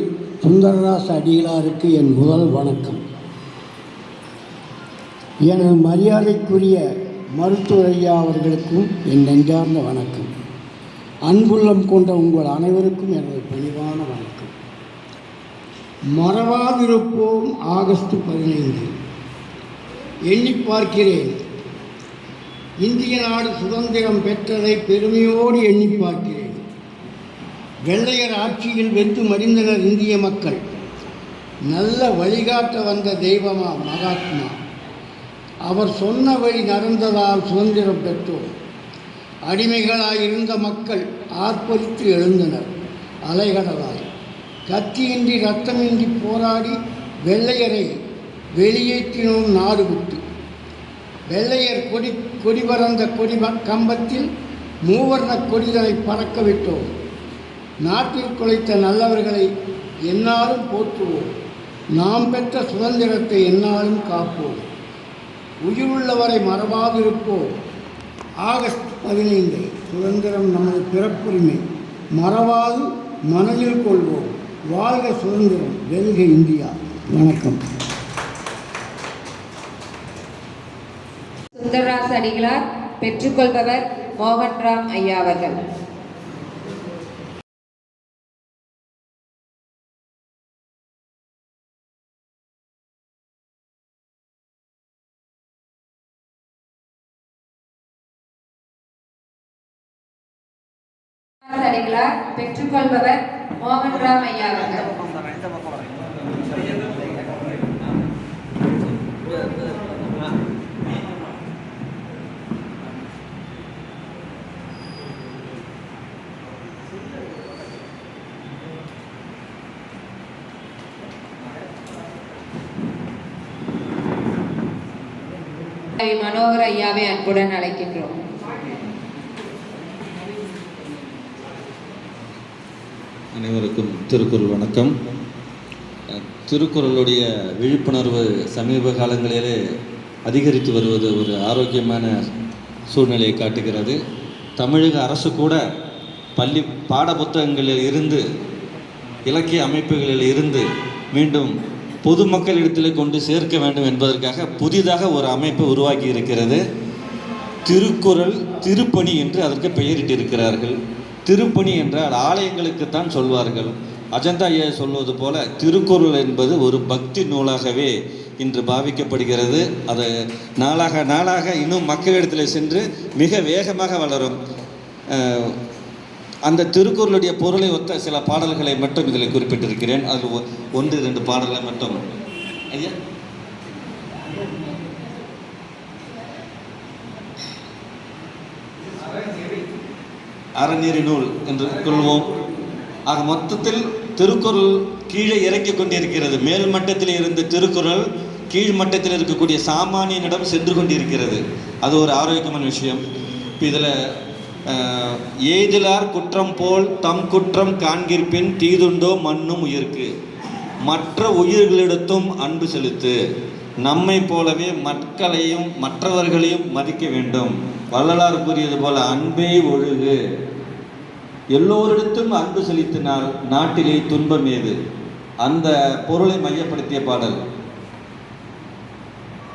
சுந்தரராச அடிகளாருக்கு என் முதல் வணக்கம். எனது மரியாதைக்குரிய மருத்துவர் ஐயா அவர்களுக்கும் என் நெஞ்சார்ந்த வணக்கம். அன்புள்ளம் கொண்ட உங்கள் அனைவருக்கும் எனது பணிவான வணக்கம். மறவாதிருப்போம் ஆகஸ்ட் 15. எண்ணி பார்க்கிறேன், இந்திய நாடு சுதந்திரம் பெற்றதை பெருமையோடு எண்ணி பார்க்கிறேன். வெள்ளையர் ஆட்சியில் வென்று மடிந்தனர் இந்திய மக்கள். நல்ல வழிகாட்ட வந்த தெய்வமா மகாத்மா. அவர் சொன்ன வழி நடந்ததால் சுதந்திரம் பெற்றோம். அடிமைகளாயிருந்த மக்கள் ஆர்ப்பரித்து எழுந்தனர் அலைகடலாய். கத்தியின்றி ரத்தமின்றி போராடி வெள்ளையரை வெளியேற்றினோம் நாடு விட்டு. வெள்ளையர் கொடி பறந்த கொடி கம்பத்தில் மூவர்ண கொடிகளை பறக்க விட்டோம். நாட்டில் குலைத்த நல்லவர்களை எந்நாளும் போற்றுவோம். நாம் பெற்ற சுதந்திரத்தை எந்நாளும் காப்போம். உயிருள்ளவரை மறவாதிருப்போம். ஆகஸ்ட் 15 சுதந்திரம் நமது பிறப்புரிமை. மறவாது மனதில் கொள்வோம். வாழ்க சுதந்திரம், வெல்க இந்தியா. வணக்கம். சுந்தரராச அடிகளார் பெற்றுக்கொள்பவர் மோகன்ராம் ஐயா அவர்கள். அடிகளார் பெற்றுக்கொள்பவர் மோகன்ராம் ஐயா அவர்கள். அப்பாவி மனோகர் ஐயாவை அன்புடன் அழைக்கின்றோம். அனைவருக்கும் திருக்குறள் வணக்கம். திருக்குறளுடைய விழிப்புணர்வு சமீப காலங்களிலே அதிகரித்து வருவது ஒரு ஆரோக்கியமான சூழ்நிலையை காட்டுகிறது. தமிழக அரசு கூட பள்ளி பாட புத்தகங்களில் இருந்து, இலக்கிய அமைப்புகளில் இருந்து மீண்டும் பொதுமக்களிடத்தில் கொண்டு சேர்க்க வேண்டும் என்பதற்காக புதிதாக ஒரு அமைப்பு உருவாக்கி இருக்கிறது. திருக்குறள் திருப்பணி என்று அதற்கு பெயரிட்டிருக்கிறார்கள். திருப்பணி என்றால் ஆலயங்களுக்குத்தான் சொல்வார்கள். அஜந்தா ஐயா சொல்வது போல திருக்குறள் என்பது ஒரு பக்தி நூலாகவே இன்று பாவிக்கப்படுகிறது. அது நாளாக நாளாக இன்னும் மக்களிடத்தில் சென்று மிக வேகமாக வளரும். அந்த திருக்குறளுடைய பொருளை ஒத்த சில பாடல்களை மட்டும் இதில் குறிப்பிட்டிருக்கிறேன். அது 1-2 பாடல்களை மட்டும். ஐயா, அறநெறி நூல் என்று கொள்வோம். ஆக மொத்தத்தில் திருக்குறள் கீழே இறங்கி கொண்டிருக்கிறது. மேல் மட்டத்தில் இருந்த திருக்குறள் கீழ் மட்டத்தில் இருக்கக்கூடிய சாமானியனிடம் சென்று கொண்டிருக்கிறது. அது ஒரு ஆரோக்கியமான விஷயம். இப்போ இதில் ஏதிலார் குற்றம் போல் தம் குற்றம் காண்கிற்பின் தீதுண்டோ மண்ணும் உயிர்க்கு, மற்ற உயிர்களிடத்தும் அன்பு செலுத்து, நம்மை போலவே மக்களையும் மற்றவர்களையும் மதிக்க வேண்டும். வள்ளலார் கூறியது போல அன்பே ஒழுகு, எல்லோரிடத்தும் அன்பு செலுத்தினால் நாட்டிலே துன்பம் ஏது. அந்த பொருளை மையப்படுத்திய பாடல்.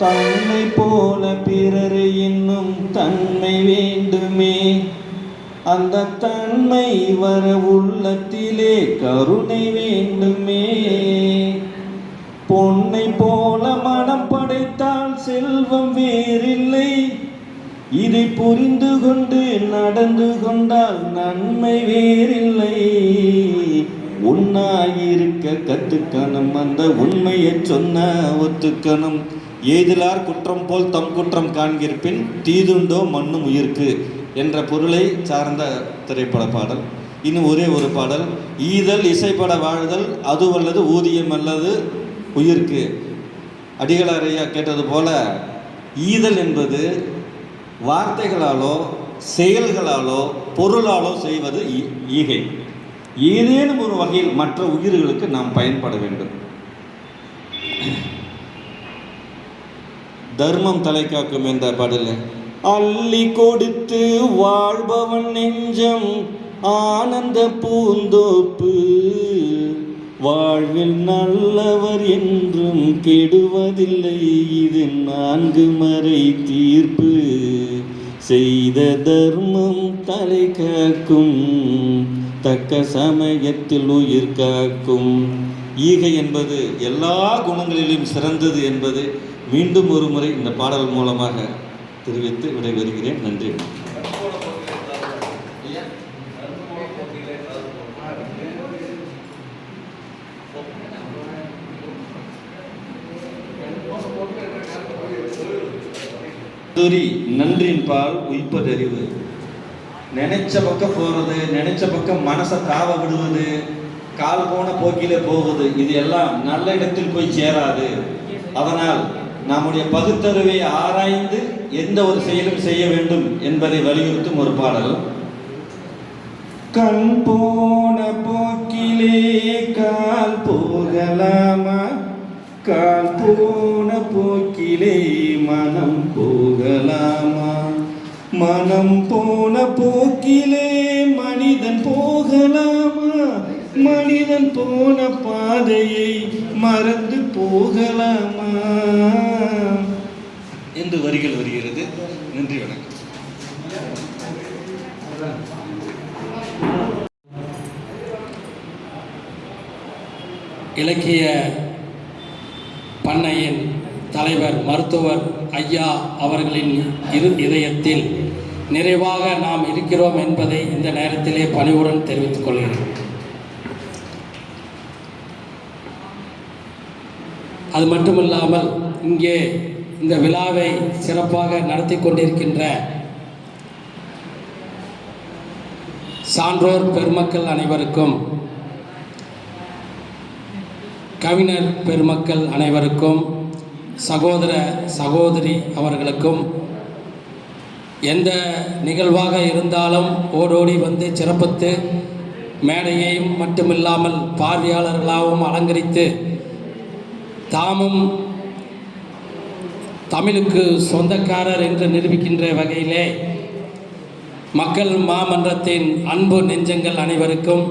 தன்மை போல பிறரை இன்னும் தன்மை வேண்டுமே, அந்த தன்மை வர உள்ளத்திலே கருணை வேண்டுமே. பொன்னை போல மனம் படைத்தால் செல்வம் வேறில்லை, இதை புரிந்து கொண்டு நடந்து கொண்டால் நன்மை வேறில்லை. உண்ணாயிருக்க கத்துக்கணும், அந்த உண்மையை சொன்ன ஒத்துக்கணும். ஏதிலார் குற்றம் போல் தம் குற்றம் காண்கிற்பின் தீதுண்டோ மண்ணும் உயிர்க்கு என்ற பொருளை சார்ந்த திரைப்பட பாடல். இன்னும் ஒரே ஒரு பாடல். ஈதல் இசைப்பட வாழ்தல் அதுவல்லது ஊதியம் அல்லது உயிர்க்கு. அடிகளார் ஐயா கேட்டது போல ஈதல் என்பது வார்த்தைகளாலோ செயல்களாலோ பொருளாலோ செய்வது ஈகை. ஏதேனும் ஒரு வகையில் மற்ற உயிர்களுக்கு நாம் பயன்பட வேண்டும். தர்மம் தலை காக்கும் என்ற பாடல். அள்ளி கொடுத்து வாழ்பவன் நெஞ்சம் ஆனந்த பூந்தோப்பு, வாழ்வில் நல்லவர் என்றும் கெடுவதில்லை, இது 4 மறை தீர்ப்பு. செய்த தர்மம் தலை காக்கும், தக்க சமயத்தில் உயிர் காக்கும். ஈகை என்பது எல்லா குணங்களிலும் சிறந்தது என்பது மீண்டும் ஒரு முறை இந்த பாடல் மூலமாக தெரிவித்து விடைபெறுகிறேன். நன்றி. நன்றின் பால் உய்ப்பதறிவு. நினைச்ச பக்கம் போறது, நினைச்ச பக்கம் மனசை தாவ விடுவது, கால் போன போக்கிலே போவது, இது எல்லாம் நல்ல இடத்தில் போய் சேராது. அதனால் நம்முடைய பகுத்தறிவை ஆராய்ந்து எந்த ஒரு செயலும் செய்ய வேண்டும் என்பதை வலியுறுத்தும் ஒரு பாடல். கண் போன போக்கிலே கால் போகலாமா, கால் போன போக்கிலே மனம் போகலாமா, மனம் போன போக்கிலே மனிதன் போகலாமா, மனிதன் போன பாதையை மறந்து போகலாமா என்று வரிகள் வருகிறது. நன்றி, வணக்கம். இலக்கிய பண்ணையின் தலைவர் மருத்துவர் ஐயா அவர்களின் இதயத்தில் நிறைவாக நாம் இருக்கிறோம் என்பதை இந்த நேரத்திலே பணிவுடன் தெரிவித்துக் கொள்கிறேன். அது மட்டுமில்லாமல் இங்கே இந்த விழாவை சிறப்பாக நடத்தி கொண்டிருக்கின்ற சான்றோர் பெருமக்கள் அனைவருக்கும், கவிஞர் பெருமக்கள் அனைவருக்கும், சகோதர சகோதரி அவர்களுக்கும் எந்த நிகழ்வாக இருந்தாலும் ஓடோடி வந்து சிறப்பித்து மேடையையும் மட்டுமில்லாமல் பார்வையாளர்களாகவும் அலங்கரித்து தாமும் தமிழுக்கு சொந்தக்காரர் என்று நிரூபிக்கின்ற வகையிலே மக்கள் மாமன்றத்தின் அன்பு நெஞ்சங்கள் அனைவருக்கும்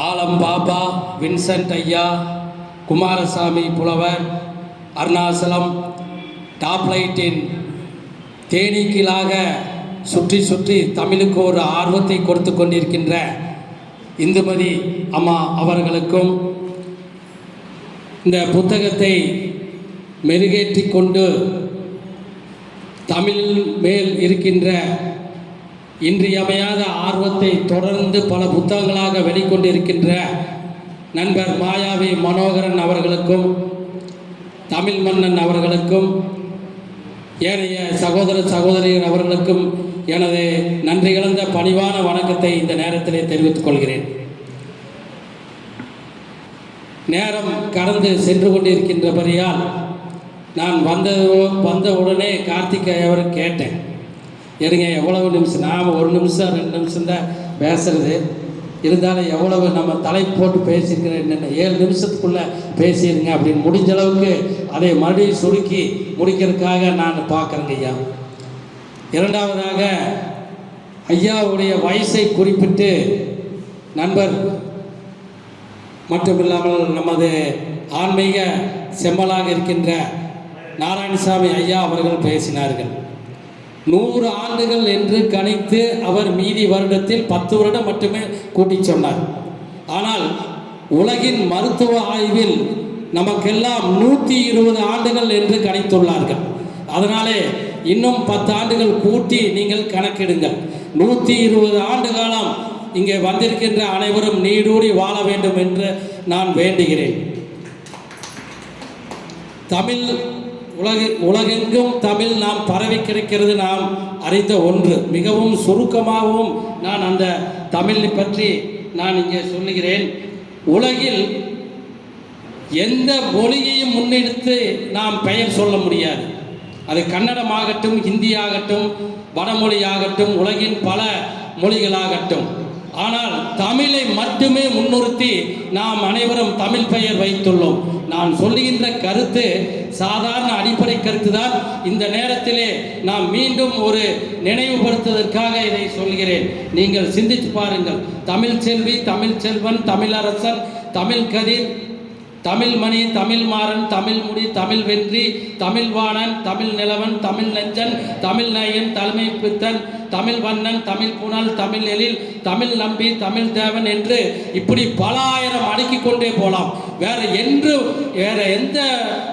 ஆலம் பாபா, வின்சென்ட் ஐயா, குமாரசாமி புலவர், அருணாசலம் டாப்லைட்டின் தேனீக்கீழாக சுற்றி சுற்றி தமிழுக்கு ஒரு ஆர்வத்தை கொடுத்து கொண்டிருக்கின்ற இந்துமதி அம்மா அவர்களுக்கும் இந்த புத்தகத்தை மெருகேற்றி கொண்டு தமிழ் மேல் இருக்கின்ற இன்றியமையாத ஆர்வத்தை தொடர்ந்து பல புத்தகங்களாக வெளிக்கொண்டிருக்கின்ற நண்பர் மாயாவி மனோகரன் அவர்களுக்கும், தமிழ் மன்னன் அவர்களுக்கும், ஏனைய சகோதர சகோதரிகள் அவர்களுக்கும் எனது நன்றி கலந்த பணிவான வணக்கத்தை இந்த நேரத்திலே தெரிவித்துக் கொள்கிறேன். நேரம் கடந்து சென்று கொண்டிருக்கின்றபடியால் நான் வந்த உடனே கார்த்திகேயவர் கேட்டேன், எனக்கு எவ்வளவு நிமிஷம், நாம் 1 நிமிஷம் 2 நிமிஷம் தான் பேசுறது, இருந்தாலும் எவ்வளவு நம்ம தலை போட்டு பேசியிருக்கிறேன், என்னென்ன 7 நிமிஷத்துக்குள்ளே பேசிடுங்க அப்படின்னு முடிஞ்ச அளவுக்கு அதை மறுபடியும் சுருக்கி முடிக்கிறதுக்காக நான் பார்க்குறேங்க ஐயா. இரண்டாவதாக ஐயாவுடைய வயசை குறிப்பிட்டு நண்பர் மட்டுமில்லாமல் நமது ஆன்மீக செம்மலாக இருக்கின்ற நாராயணசாமி ஐயா அவர்கள் பேசினார்கள். 100 ஆண்டுகள் என்று கணித்து அவர் மீதி வருடத்தில் 10 வருடம் மட்டுமே கூட்டி சொன்னார். ஆனால் உலகின் மருத்துவ ஆய்வில் நமக்கெல்லாம் 120 ஆண்டுகள் என்று கணித்துள்ளார்கள். அதனாலே இன்னும் 10 ஆண்டுகள் கூட்டி நீங்கள் கணக்கிடுங்கள். 120 ஆண்டு காலம் இங்கே வந்திருக்கின்ற அனைவரும் நீடூடி வாழ வேண்டும் என்று நான் வேண்டுகிறேன். தமிழ் உலகெங்கும் தமிழ் நாம் பரவி கிடைக்கிறது நாம் அறிந்த ஒன்று. மிகவும் சுருக்கமாகவும் நான் அந்த தமிழை பற்றி நான் இங்கே சொல்லுகிறேன். உலகில் எந்த மொழியையும் முன்னெடுத்து நாம் பெயர் சொல்ல முடியாது. அது கன்னடமாகட்டும், ஹிந்தியாகட்டும், வடமொழியாகட்டும், உலகின் பல மொழிகளாகட்டும். ஆனால் தமிழை மட்டுமே முன்னிறுத்தி நாம் அனைவரும் தமிழ் பெயர் வைத்துள்ளோம். நான் சொல்லுகின்ற கருத்து சாதாரண அடிப்படை கருத்து தான். இந்த நேரத்திலே நாம் மீண்டும் ஒரு நினைவுபடுத்துவதற்காக இதை சொல்கிறேன். நீங்கள் சிந்தித்து பாருங்கள். தமிழ் செல்வி, தமிழ் செல்வன், தமிழரசன், தமிழ் கதிர், தமிழ் மணி, தமிழ் மாறன், தமிழ் முடி, தமிழ் வென்றி, தமிழ் வாணன், தமிழ் நிலவன், தமிழ் நெஞ்சன், தமிழ் நயன், தலைமை பித்தன், தமிழ் வண்ணன், தமிழ் புனல், தமிழ் எழில், தமிழ் நம்பி, தமிழ் தேவன் என்று இப்படி பல ஆயிரம் அடுக்கிக் கொண்டே போகலாம். வேற எந்த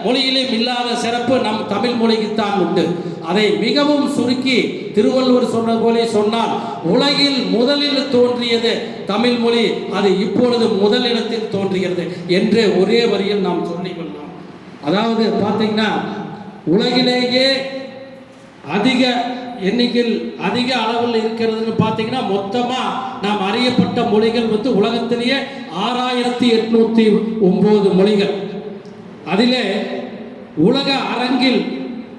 மொழியிலும் இல்லாத சிறப்பு நம் தமிழ் மொழிக்குத்தான் உண்டு. அதை மிகவும் சுருக்கி திருவள்ளுவர் சொன்ன போலே சொன்னால், உலகில் முதலில் தோன்றியது தமிழ் மொழி, அது இப்பொழுது முதலிடத்தில் தோன்றுகிறது என்று ஒரே வரியில் நாம் சொல்லிக்கொள்ளலாம். அதாவது பார்த்தீங்கன்னா, உலகிலேயே அதிக எண்ணிக்கையில் அதிக அளவில் இருக்கிறதுன்னு பார்த்தீங்கன்னா, மொத்தமாக நாம் அறியப்பட்ட மொழிகள் உலகத்திலேயே 6809 மொழிகள். அதிலே உலக அரங்கில்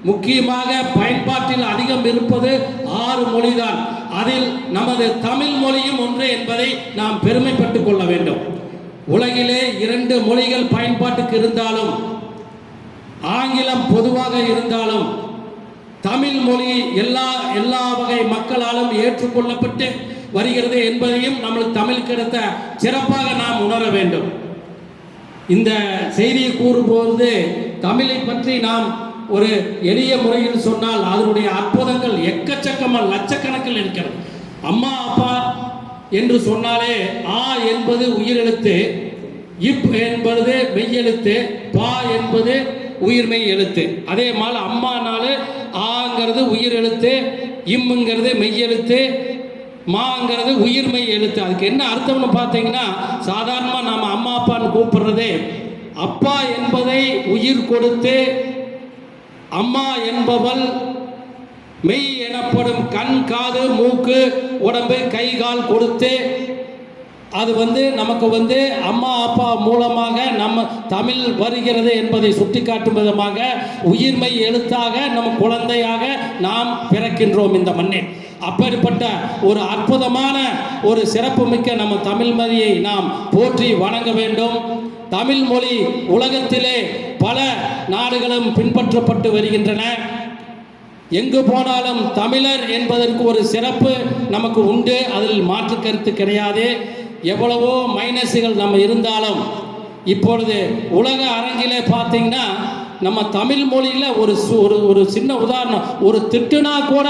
முக்கியமாக பயன்பாட்டில் அதிகம் இருப்பது 6 மொழிதான். அதில் நமது தமிழ் மொழியும் ஒன்று என்பதை நாம் பெருமைப்பட்டுக் கொள்ள வேண்டும். உலகிலே 2 மொழிகள் பயன்பாட்டுக்கு இருந்தாலும், ஆங்கிலம் பொதுவாக இருந்தாலும், தமிழ் மொழி எல்லா வகை மக்களாலும் ஏற்றுக்கொள்ளப்பட்டு வருகிறது என்பதையும் நம்மளுக்கு தமிழ் கிடைத்த சிறப்பாக நாம் உணர வேண்டும். இந்த செய்தியை கூறும்போது தமிழை பற்றி நாம் ஒரு எளிய முறையில் சொன்னால் அதனுடைய அற்புதங்கள் எக்கச்சக்கமாக லட்சக்கணக்கில் இருக்கிறது. அம்மா அப்பா என்று சொன்னாலே ஆ என்பது உயிரெழுத்து, இப் என்பது மெய்யெழுத்து, பா என்பது உயிர்மெய் எழுத்து. அதே மாதிரி அம்மானாலே ஆங்கிறது உயிர் எழுத்து, இம்முங்கிறது மெய்யெழுத்து, மாங்கிறது உயிர்மெய் எழுத்து. அதுக்கு என்ன அர்த்தம்னு பார்த்தீங்கன்னா, சாதாரணமாக நாம் அம்மா அப்பான்னு கூப்பிடுறதே, அப்பா என்பதை உயிர் கொடுத்து, அம்மா என்பவள் மெய் எனப்படும் கண், காது, மூக்கு, உடம்பு, கை, கால் கொடுத்து அது வந்து நமக்கு வந்து அம்மா அப்பா மூலமாக நம்ம தமிழ் வருகிறது என்பதை சுட்டிக்காட்டும் விதமாக உயிர்மை எழுத்தாக நம்ம குழந்தையாக நாம் பிறக்கின்றோம் இந்த மண்ணில். அப்படிப்பட்ட ஒரு அற்புதமான ஒரு சிறப்புமிக்க நம்ம தமிழ் மொழியை நாம் போற்றி வணங்க வேண்டும். தமிழ் மொழி உலகத்திலே பல நாடுகளும் பின்பற்றப்பட்டு வருகின்றன. எங்கு போனாலும் தமிழர் என்பதற்கு ஒரு சிறப்பு நமக்கு உண்டு, அதில் மாற்று கருத்து கிடையாது. எவ்வளவோ மைனஸுகள் நம்ம இருந்தாலும் இப்பொழுது உலக அரங்கிலே பார்த்தீங்கன்னா நம்ம தமிழ் மொழியில் ஒரு சின்ன உதாரணம், ஒரு திட்டுனா கூட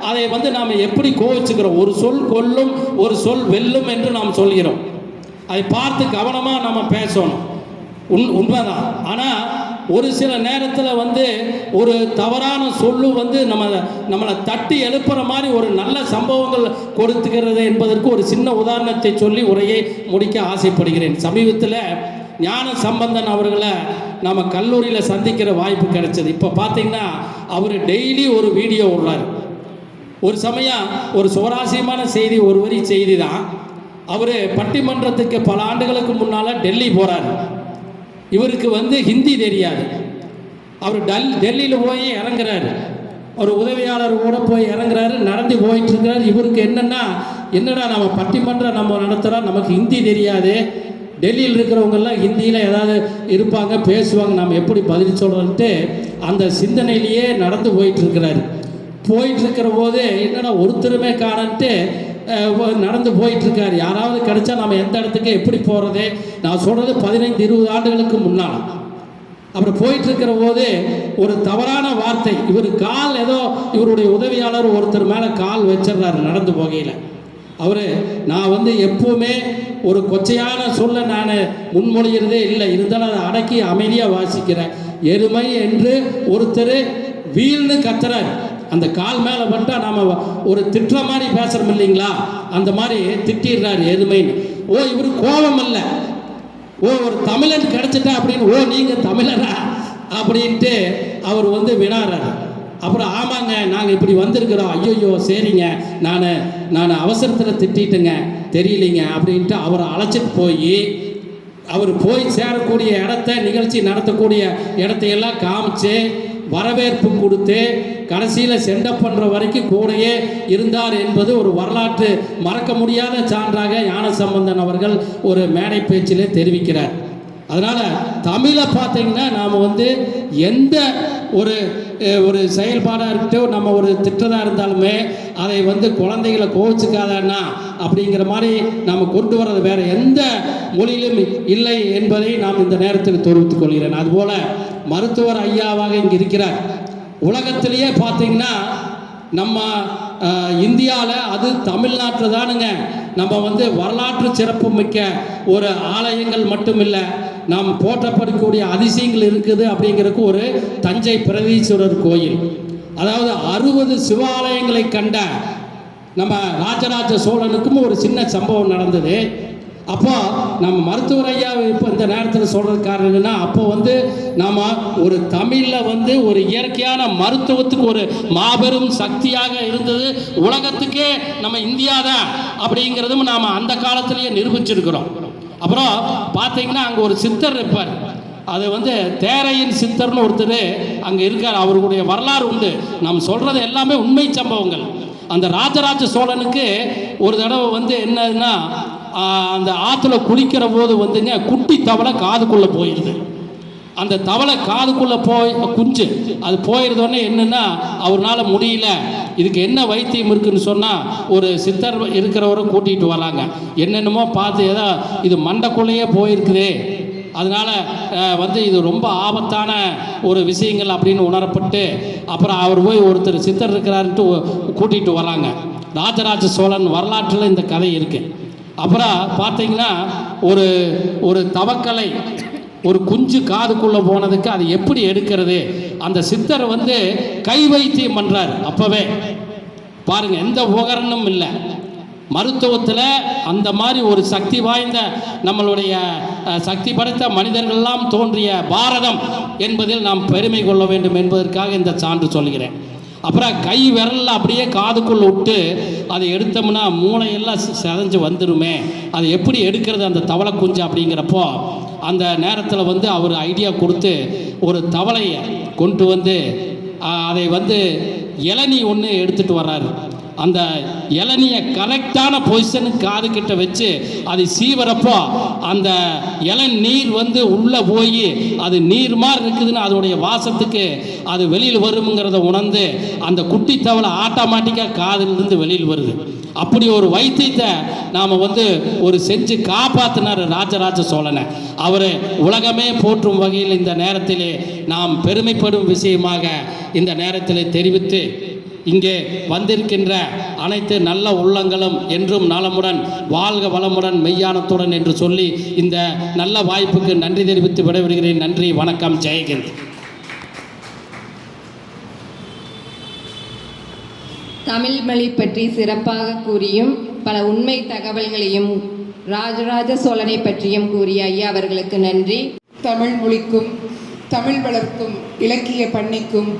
அதை வந்து நாம் எப்படி கோவிச்சுக்கிறோம். ஒரு சொல் கொல்லும், ஒரு சொல் வெல்லும் என்று நாம் சொல்கிறோம். அதை பார்த்து கவனமாக நம்ம பேசணும். உண்மைதான். ஆனால் ஒரு சில நேரத்தில் வந்து ஒரு தவறான சொல்லு வந்து நம்மளை தட்டி எழுப்புற மாதிரி ஒரு நல்ல சம்பவங்கள் கொடுத்துக்கிறது என்பதற்கு ஒரு சின்ன உதாரணத்தை சொல்லி உரையை முடிக்க ஆசைப்படுகிறேன். சமீபத்தில் ஞான சம்பந்தன் அவர்களை நம்ம கல்லூரியில் சந்திக்கிற வாய்ப்பு கிடைச்சது. இப்போ பார்த்தீங்கன்னா அவர் டெய்லி ஒரு வீடியோ விடுறாரு. ஒரு சமயம் ஒரு சுவாரஸ்யமான செய்தி, ஒரு வரி செய்தி தான். அவர் பட்டிமன்றத்துக்கு பல ஆண்டுகளுக்கு முன்னால் டெல்லி போகிறார். இவருக்கு வந்து ஹிந்தி தெரியாது. அவர் டெல்லியில் போய் இறங்குறாரு. ஒரு உதவியாளர் கூட போய் இறங்குறாரு, நடந்து போயிட்டு இருக்கிறார். இவருக்கு என்னடா நம்ம பட்டிமன்றம் நம்ம நடத்துகிறோம், நமக்கு ஹிந்தி தெரியாது. டெல்லியில் இருக்கிறவங்கெல்லாம் ஹிந்தியில் ஏதாவது இருப்பாங்க, பேசுவாங்க, நம்ம எப்படி பதில் சொல்கிறோன்ட்டு அந்த சிந்தனையிலேயே நடந்து போயிட்டுருக்கிறாரு. போயிட்டுருக்கிற போது என்னடா ஒருத்தருமே காணன்ட்டு நடந்து போயிட்டுருக்காரு. யாராவது கிடைச்சா நம்ம எந்த இடத்துக்கு எப்படி போகிறது? நான் சொல்கிறது 15-20 ஆண்டுகளுக்கு முன்னால். அப்புறம் போயிட்டுருக்கிற போது ஒரு தவறான வார்த்தை, இவர் கால் ஏதோ இவருடைய உதவியாளர் ஒருத்தர் மேலே கால் வச்சிடுறாரு நடந்து போகையில். நான் வந்து எப்போவுமே ஒரு கொச்சையான சொல்ல நான் முன்மொழிகிறதே இல்லை, இருந்தாலும் அதை அடக்கி அமைதியாக வாசிக்கிறேன். எருமை என்று ஒருத்தர் வீல்னு கத்துறாரு. அந்த கால் மேலே பட்டால் நாம் ஒரு திட்டுற மாதிரி பேசுகிறோம் இல்லைங்களா, அந்த மாதிரி திட்டிடுறாரு எருமைன்னு. இவருக்கு கோபம் இல்லை, ஒரு தமிழன் கிடச்சிட்டா அப்படின்னு, நீங்கள் தமிழரா அப்படின்ட்டு அவர் வந்து வினாறாரு. அப்புறம் ஆமாங்க நாங்கள் இப்படி வந்திருக்கிறோம், ஐயோ சரிங்க நான் அவசரத்தில் திட்டிட்டுங்க தெரியலிங்க அப்படின்ட்டு அவரை அழைச்சிட்டு போய் அவர் போய் சேரக்கூடிய இடத்த, நிகழ்ச்சி நடத்தக்கூடிய இடத்தையெல்லாம் காமிச்சு வரவேற்பு கொடுத்து கடைசியில் சென்டப் பண்ணுற வரைக்கும் கூடையே இருந்தார் என்பது ஒரு வரலாற்று மறக்க முடியாத சான்றாக ஞானசம்பந்தன் அவர்கள் ஒரு மேடை பேச்சிலே தெரிவிக்கிறார். அதனால் தமிழை பார்த்தீங்கன்னா நாம் வந்து எந்த ஒரு செயல்பாடாக இருக்கட்டும், நம்ம ஒரு திட்டதாக இருந்தாலுமே அதை வந்து குழந்தைகளை கோவிச்சுக்காதன்னா அப்படிங்கிற மாதிரி நாம் கொண்டு வர்றது வேறு எந்த மொழியிலும் இல்லை என்பதை நாம் இந்த நேரத்தில் தெரிவித்துக் கொள்கிறேன். அதுபோல் மருத்துவர் ஐயாவாக இங்கே இருக்கிறார். உலகத்திலேயே பார்த்தீங்கன்னா நம்ம இந்தியாவில், அது தமிழ்நாட்டில் தானுங்க நம்ம வந்து வரலாற்று சிறப்பு மிக்க ஒரு ஆலயங்கள் மட்டும் இல்லை, நாம் போற்றப்படக்கூடிய அதிசயங்கள் இருக்குது. அப்படிங்கிறதுக்கு ஒரு தஞ்சை பிரகதீஸ்வரர் கோயில், அதாவது 60 சிவாலயங்களை கண்ட நம்ம ராஜராஜ சோழனுக்கும் ஒரு சின்ன சம்பவம் நடந்தது. அப்போ நம்ம மருத்துவர் ஐயா இப்போ இந்த நேரத்தில் சொல்கிறது காரணம் என்னன்னா, அப்போ வந்து நாம் ஒரு தமிழில் வந்து ஒரு இயற்கையான மருத்துவத்துக்கு ஒரு மாபெரும் சக்தியாக இருந்தது உலகத்துக்கே நம்ம இந்தியா தான் அப்படிங்கிறதும் நாம் அந்த காலத்திலேயே நிரூபிச்சிருக்கிறோம். அப்புறம் பார்த்தீங்கன்னா அங்கே ஒரு சித்தர் இருப்பார், அது வந்து தேரையின் சித்தர்னு ஒருத்தர் அங்கே இருக்கார். அவருடைய வரலாறு உண்டு, நாம் சொல்கிறது எல்லாமே உண்மை சம்பவங்கள். அந்த ராஜராஜ சோழனுக்கு ஒரு தடவை வந்து என்னதுன்னா, அந்த ஆற்றுல குளிக்கிற போது வந்துங்க குட்டி தவளை காதுக்குள்ளே போயிடுது. அந்த தவளை காதுக்குள்ளே குஞ்சு அது போயிடுதோடனே என்னென்னா அவரால் முடியல, இதுக்கு என்ன வைத்தியம் இருக்குதுன்னு சொன்னால் ஒரு சித்தர் இருக்கிறவரை கூட்டிகிட்டு வராங்க. என்னென்னமோ பார்த்து ஏதோ இது மண்டைக்குள்ளேயே போயிருக்குதே, அதனால் வந்து இது ரொம்ப ஆபத்தான ஒரு விஷயங்கள் அப்படின்னு உணரப்பட்டு அப்புறம் அவர் போய் ஒருத்தர் சித்தர் இருக்கிறாருன்ட்டு கூட்டிகிட்டு வராங்க. ராஜராஜ சோழன் வரலாற்றில் இந்த கதை இருக்குது. அப்புறம் பார்த்தீங்கன்னா ஒரு தவக்கலை ஒரு குஞ்சு காதுக்குள்ளே போனதுக்கு அது எப்படி எடுக்கிறது, அந்த சித்தர் வந்து கை வைத்தியம் பண்ணுறார். அப்போவே பாருங்கள், எந்த உபகரணமும் இல்லை. மருத்துவத்தில் அந்த மாதிரி ஒரு சக்தி வாய்ந்த நம்மளுடைய சக்தி படைத்த மனிதர்களெல்லாம் தோன்றிய பாரதம் என்பதில் நாம் பெருமை கொள்ள வேண்டும் என்பதற்காக இந்த சான்று சொல்கிறேன். அப்புறம் கை விரலில் அப்படியே காதுக்குள்ளே விட்டு அதை எடுத்தோம்னா மூளையெல்லாம் செதஞ்சு வந்துடுமே, அதை எப்படி எடுக்கிறது அந்த தவளை குஞ்சு அப்படிங்கிறப்போ அந்த நேரத்தில் வந்து அவர் ஐடியா கொடுத்து ஒரு தவளையை கொண்டு வந்து அதை வந்து இளநீ ஒன்று எடுத்துகிட்டு வர்றாரு. அந்த இளநியை கரெக்டான பொசிஷனுக்கு காது கிட்ட வச்சு அதை சீவரப்போ அந்த இளநீர் வந்து உள்ளே போய் அது நீர் மாதிரி இருக்குதுன்னு அதோடைய வாசத்துக்கு அது வெளியில் வருங்கிறத உணர்ந்து அந்த குட்டி தவளை ஆட்டோமேட்டிக்காக காதிலிருந்து வெளியில் வருது. அப்படி ஒரு வைத்தியத்தை நாம் வந்து ஒரு செஞ்சு காப்பாற்றினார் ராஜராஜ சோழனை. அவர் உலகமே போற்றும் வகையில் இந்த நேரத்திலே நாம் பெருமைப்படும் விஷயமாக இந்த நேரத்தில் தெரிவித்து, இங்கே வந்திருக்கின்ற அனைத்து நல்ல உள்ளங்களும் என்றும் நலமுடன் வாழ்க வளமுடன் மெய்யானத்துடன் என்று சொல்லி இந்த நல்ல வாய்ப்புக்கு நன்றி தெரிவித்து விடைபெறுகிறேன். நன்றி, வணக்கம், ஜெயஹிந்த். தமிழ் மொழி பற்றி சிறப்பாக கூறியும் பல உண்மை தகவல்களையும் ராஜராஜ சோழனை பற்றியும் கூறிய ஐயா அவர்களுக்கு நன்றி. தமிழ் மொழிக்கும் தமிழ் வளர்க்கும் இலக்கிய பண்ணைக்கும்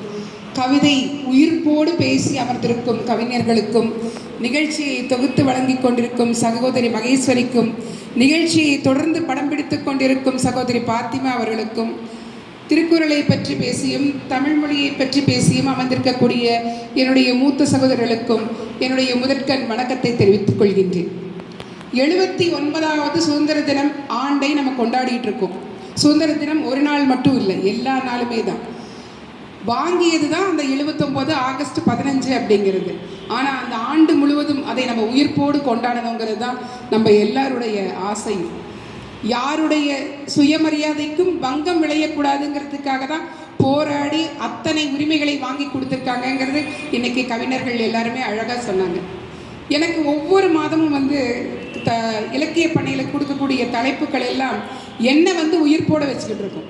கவிதை உயிர்ப்போடு பேசி அமர்ந்திருக்கும் கவிஞர்களுக்கும் நிகழ்ச்சியை தொகுத்து வழங்கி கொண்டிருக்கும் சகோதரி மகேஸ்வரிக்கும் நிகழ்ச்சியை தொடர்ந்து படம் பிடித்து கொண்டிருக்கும் சகோதரி பாத்திமா அவர்களுக்கும் திருக்குறளை பற்றி பேசியும் தமிழ் மொழியை பற்றி பேசியும் அமர்ந்திருக்கக்கூடிய என்னுடைய மூத்த சகோதரர்களுக்கும் என்னுடைய முதற்கண் வணக்கத்தை தெரிவித்துக் கொள்கின்றேன். 79வது சுதந்திர தினம் ஆண்டை நம்ம கொண்டாடிட்டு இருக்கோம். சுதந்திர தினம் ஒரு நாள் மட்டும் இல்லை, எல்லா நாளுமே தான். வாங்கியது தான் அந்த 79 ஆகஸ்ட் 15 அப்படிங்கிறது. ஆனால் அந்த ஆண்டு முழுவதும் அதை நம்ம உயிர்ப்போடு கொண்டாடணுங்கிறது தான் நம்ம எல்லாருடைய ஆசையும். யாருடைய சுயமரியாதைக்கும் பங்கம் விளையக்கூடாதுங்கிறதுக்காக தான் போராடி அத்தனை உரிமைகளை வாங்கி கொடுத்துருக்காங்கங்கிறது இன்னைக்கு கவிஞர்கள் எல்லாருமே அழகாக சொன்னாங்க. எனக்கு ஒவ்வொரு மாதமும் வந்து இலக்கிய பணியில் கொடுக்கக்கூடிய தலைப்புகள் எல்லாம் என்னை வந்து உயிர்ப்போட வச்சுக்கிட்டு இருக்கும்.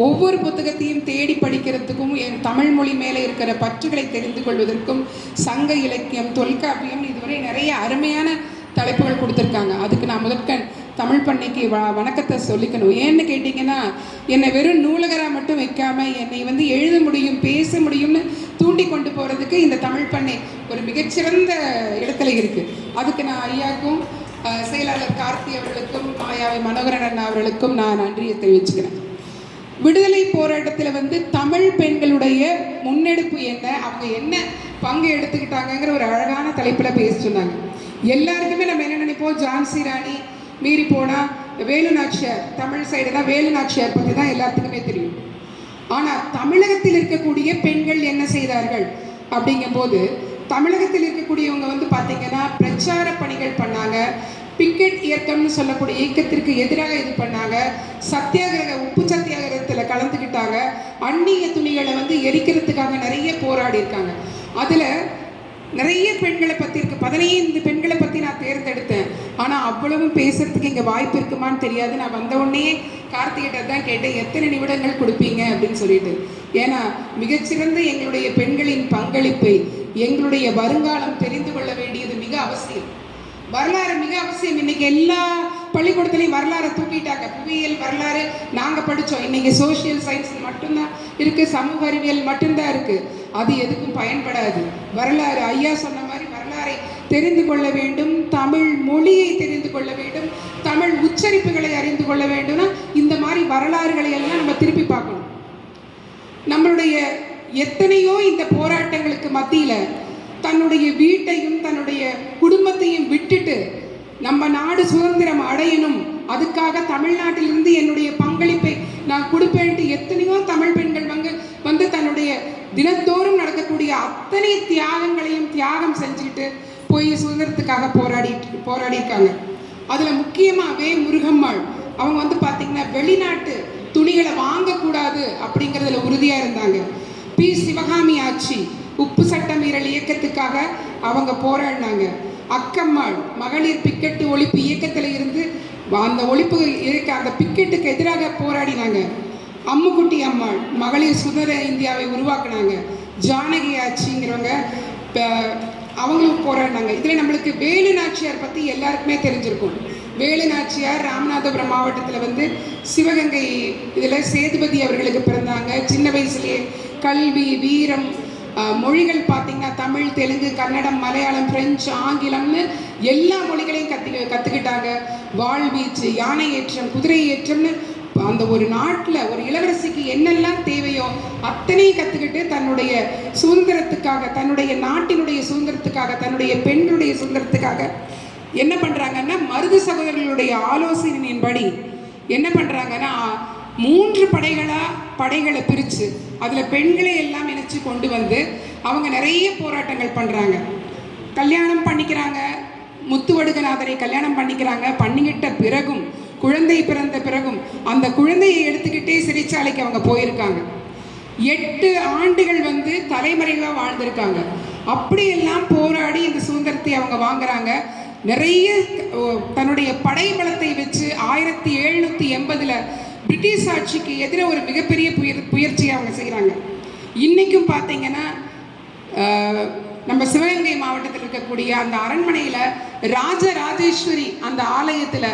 ஒவ்வொரு புத்தகத்தையும் தேடி படிக்கிறதுக்கும் என் தமிழ் மொழி மேலே இருக்கிற பற்றுகளை தெரிந்து கொள்வதற்கும் சங்க இலக்கியம், தொல்காப்பியம், இதுவரை நிறைய அருமையான தலைப்புகள் கொடுத்துருக்காங்க. அதுக்கு நான் முதற்கண் தமிழ் பண்ணைக்கு வணக்கத்தை சொல்லிக்கணும். ஏன்னு கேட்டிங்கன்னா, என்னை வெறும் நூலகராக மட்டும் வைக்காமல் என்னை வந்து எழுத முடியும், பேச முடியும்னு தூண்டி கொண்டு போகிறதுக்கு இந்த தமிழ் பண்ணை ஒரு மிகச்சிறந்த இடத்துல இருக்குது. அதுக்கு நான் ஐயாவுக்கும் செயலாளர் கார்த்தி அவர்களுக்கும் மாயாவை மனோகரன் அண்ணா அவர்களுக்கும் நான் நன்றியை தெரிவிச்சுக்கிறேன். விடுதலை போராட்டத்தில் வந்து தமிழ் பெண்களுடைய முன்னெடுப்பு என்ன, அவங்க என்ன பங்கு எடுத்துக்கிட்டாங்கிற ஒரு அழகான தலைப்பில் பேச சொன்னாங்க. எல்லாருக்குமே நம்ம என்ன நினைப்போம், ஜான்சி ராணி மீறி போனால் வேலு நாச்சியார், தமிழ் சைடு தான் வேலு நாச்சியார் பற்றி தான் எல்லாத்துக்குமே தெரியும். ஆனால் தமிழகத்தில் இருக்கக்கூடிய பெண்கள் என்ன செய்தார்கள் அப்படிங்கும்போது, தமிழகத்தில் இருக்கக்கூடியவங்க வந்து பார்த்திங்கன்னா பிரச்சார பணிகள் பண்ணாங்க. பிக்கெட் இயக்கம்னு சொல்லக்கூடிய இயக்கத்திற்கு எதிராக இது பண்ணாங்க. சத்தியாகிரக, உப்பு சத்தியாகிரகத்தில் கலந்துக்கிட்டாங்க. அந்நிய துணிகளை வந்து எரிக்கிறதுக்காக நிறைய போராடி இருக்காங்க. அதில் நிறைய பெண்களை பற்றி இருக்குது. 15 பெண்களை பற்றி நான் தேர்ந்தெடுத்தேன். ஆனால் அவ்வளவும் பேசுறதுக்கு இங்கே வாய்ப்பு இருக்குமான்னு தெரியாது. நான் வந்த உடனே கார்த்திகிட்ட தான் கேட்டேன், எத்தனை நிமிடங்கள் கொடுப்பீங்க அப்படின்னு சொல்லிட்டு. ஏன்னா மிகச்சிறந்த எங்களுடைய பெண்களின் பங்களிப்பை, எங்களுடைய வருங்காலம் தெரிந்து கொள்ள வேண்டியது மிக அவசியம். வரலாறு மிக அவசியம். இன்னைக்கு எல்லா பள்ளிக்கூடத்துலையும் வரலாறை தூக்கிட்டாங்க. புவியியல் வரலாறு நாங்கள் படித்தோம். இன்னைக்கு சோஷியல் சயின்ஸ் மட்டும்தான் இருக்குது, சமூக அறிவியல் மட்டும்தான் இருக்குது. அது எதுக்கும் பயன்படாது. வரலாறு, ஐயா சொன்ன மாதிரி வரலாறை தெரிந்து கொள்ள வேண்டும், தமிழ் மொழியை தெரிந்து கொள்ள வேண்டும், தமிழ் உச்சரிப்புகளை அறிந்து கொள்ள வேண்டும்னா இந்த மாதிரி வரலாறுகளை எல்லாம் நம்ம திருப்பி பார்க்கணும். நம்மளுடைய எத்தனையோ இந்த போராட்டங்களுக்கு மத்தியில் தன்னுடைய வீட்டையும் தன்னுடைய குடும்பத்தையும் விட்டுட்டு நம்ம நாடு சுதந்திரம் அடையணும், அதுக்காக தமிழ்நாட்டிலிருந்து என்னுடைய பங்களிப்பை நான் கொடுப்பேன்ட்டு எத்தனையோ தமிழ் பெண்கள் வந்து தன்னுடைய தினத்தோறும் நடக்கக்கூடிய அத்தனை தியாகங்களையும் தியாகம் செஞ்சுக்கிட்டு போய் சுதந்திரத்துக்காக போராடியிருக்காங்க. அதில் முக்கியமாகவே முருகம்மாள் அவங்க வந்து பார்த்திங்கன்னா வெளிநாட்டு துணிகளை வாங்கக்கூடாது அப்படிங்கிறதுல உறுதியாக இருந்தாங்க. பி சிவகாமி ஆட்சி உப்பு சட்ட மீறல் இயக்கத்துக்காக அவங்க போராடினாங்க. அக்கம்மாள் மகளிர் பிக்கெட்டு ஒழிப்பு இயக்கத்தில் இருந்து அந்த ஒழிப்பு இருக்க அந்த பிக்கெட்டுக்கு எதிராக போராடினாங்க. அம்முக்குட்டி அம்மாள் மகளிர் சுதந்திர இந்தியாவை உருவாக்குனாங்க. ஜானகி ஆட்சிங்கிறவங்க அவங்களும் போராடினாங்க. இதில் நம்மளுக்கு வேலு நாச்சியார் பற்றி எல்லாருக்குமே தெரிஞ்சிருக்கும். வேலு நாச்சியார் ராமநாதபுரம் மாவட்டத்தில் வந்து சிவகங்கை இதில் சேதுபதி அவர்களுக்கு பிறந்தாங்க. சின்ன வயசுலேயே கல்வி, வீரம், மொழிகள் பார்த்திங்கன்னா தமிழ், தெலுங்கு, கன்னடம், மலையாளம், பிரெஞ்சு, ஆங்கிலம்னு எல்லா மொழிகளையும் கற்றுக்கிட்டாங்க. வாழ்வீச்சு, யானை ஏற்றம், குதிரை ஏற்றம்னு அந்த ஒரு நாட்டில் ஒரு இளவரசிக்கு என்னெல்லாம் தேவையோ அத்தனை கற்றுக்கிட்டு தன்னுடைய சுதந்திரத்துக்காக, தன்னுடைய நாட்டினுடைய சுதந்திரத்துக்காக, தன்னுடைய பெண்களுடைய சுதந்திரத்துக்காக என்ன பண்ணுறாங்கன்னா, மருது சகோதரர்களுடைய ஆலோசனையின்படி என்ன பண்ணுறாங்கன்னா 3 படைகளை பிரித்து அதில் பெண்களை எல்லாம் இணைச்சி கொண்டு வந்து அவங்க நிறைய போராட்டங்கள் பண்ணுறாங்க. கல்யாணம் பண்ணிக்கிறாங்க, முத்துவடுகநாதரை கல்யாணம் பண்ணிக்கிட்ட பிறகும், குழந்தை பிறந்த பிறகும் அந்த குழந்தையை எடுத்துக்கிட்டே சிறைச்சாலைக்கு அவங்க போயிருக்காங்க. 8 ஆண்டுகள் வந்து தலைமறைவாக வாழ்ந்திருக்காங்க. அப்படியெல்லாம் போராடி இந்த சுதந்திரத்தை அவங்க வாங்குறாங்க. நிறைய தன்னுடைய படை பலத்தை வச்சு 1780 பிரிட்டிஷ் ஆட்சிக்கு எதிராக ஒரு மிகப்பெரிய புயற்சியை அவங்க செய்கிறாங்க. இன்றைக்கும் பார்த்தீங்கன்னா நம்ம சிவகங்கை மாவட்டத்தில் இருக்கக்கூடிய அந்த அரண்மனையில் ராஜராஜேஸ்வரி அந்த ஆலயத்தில்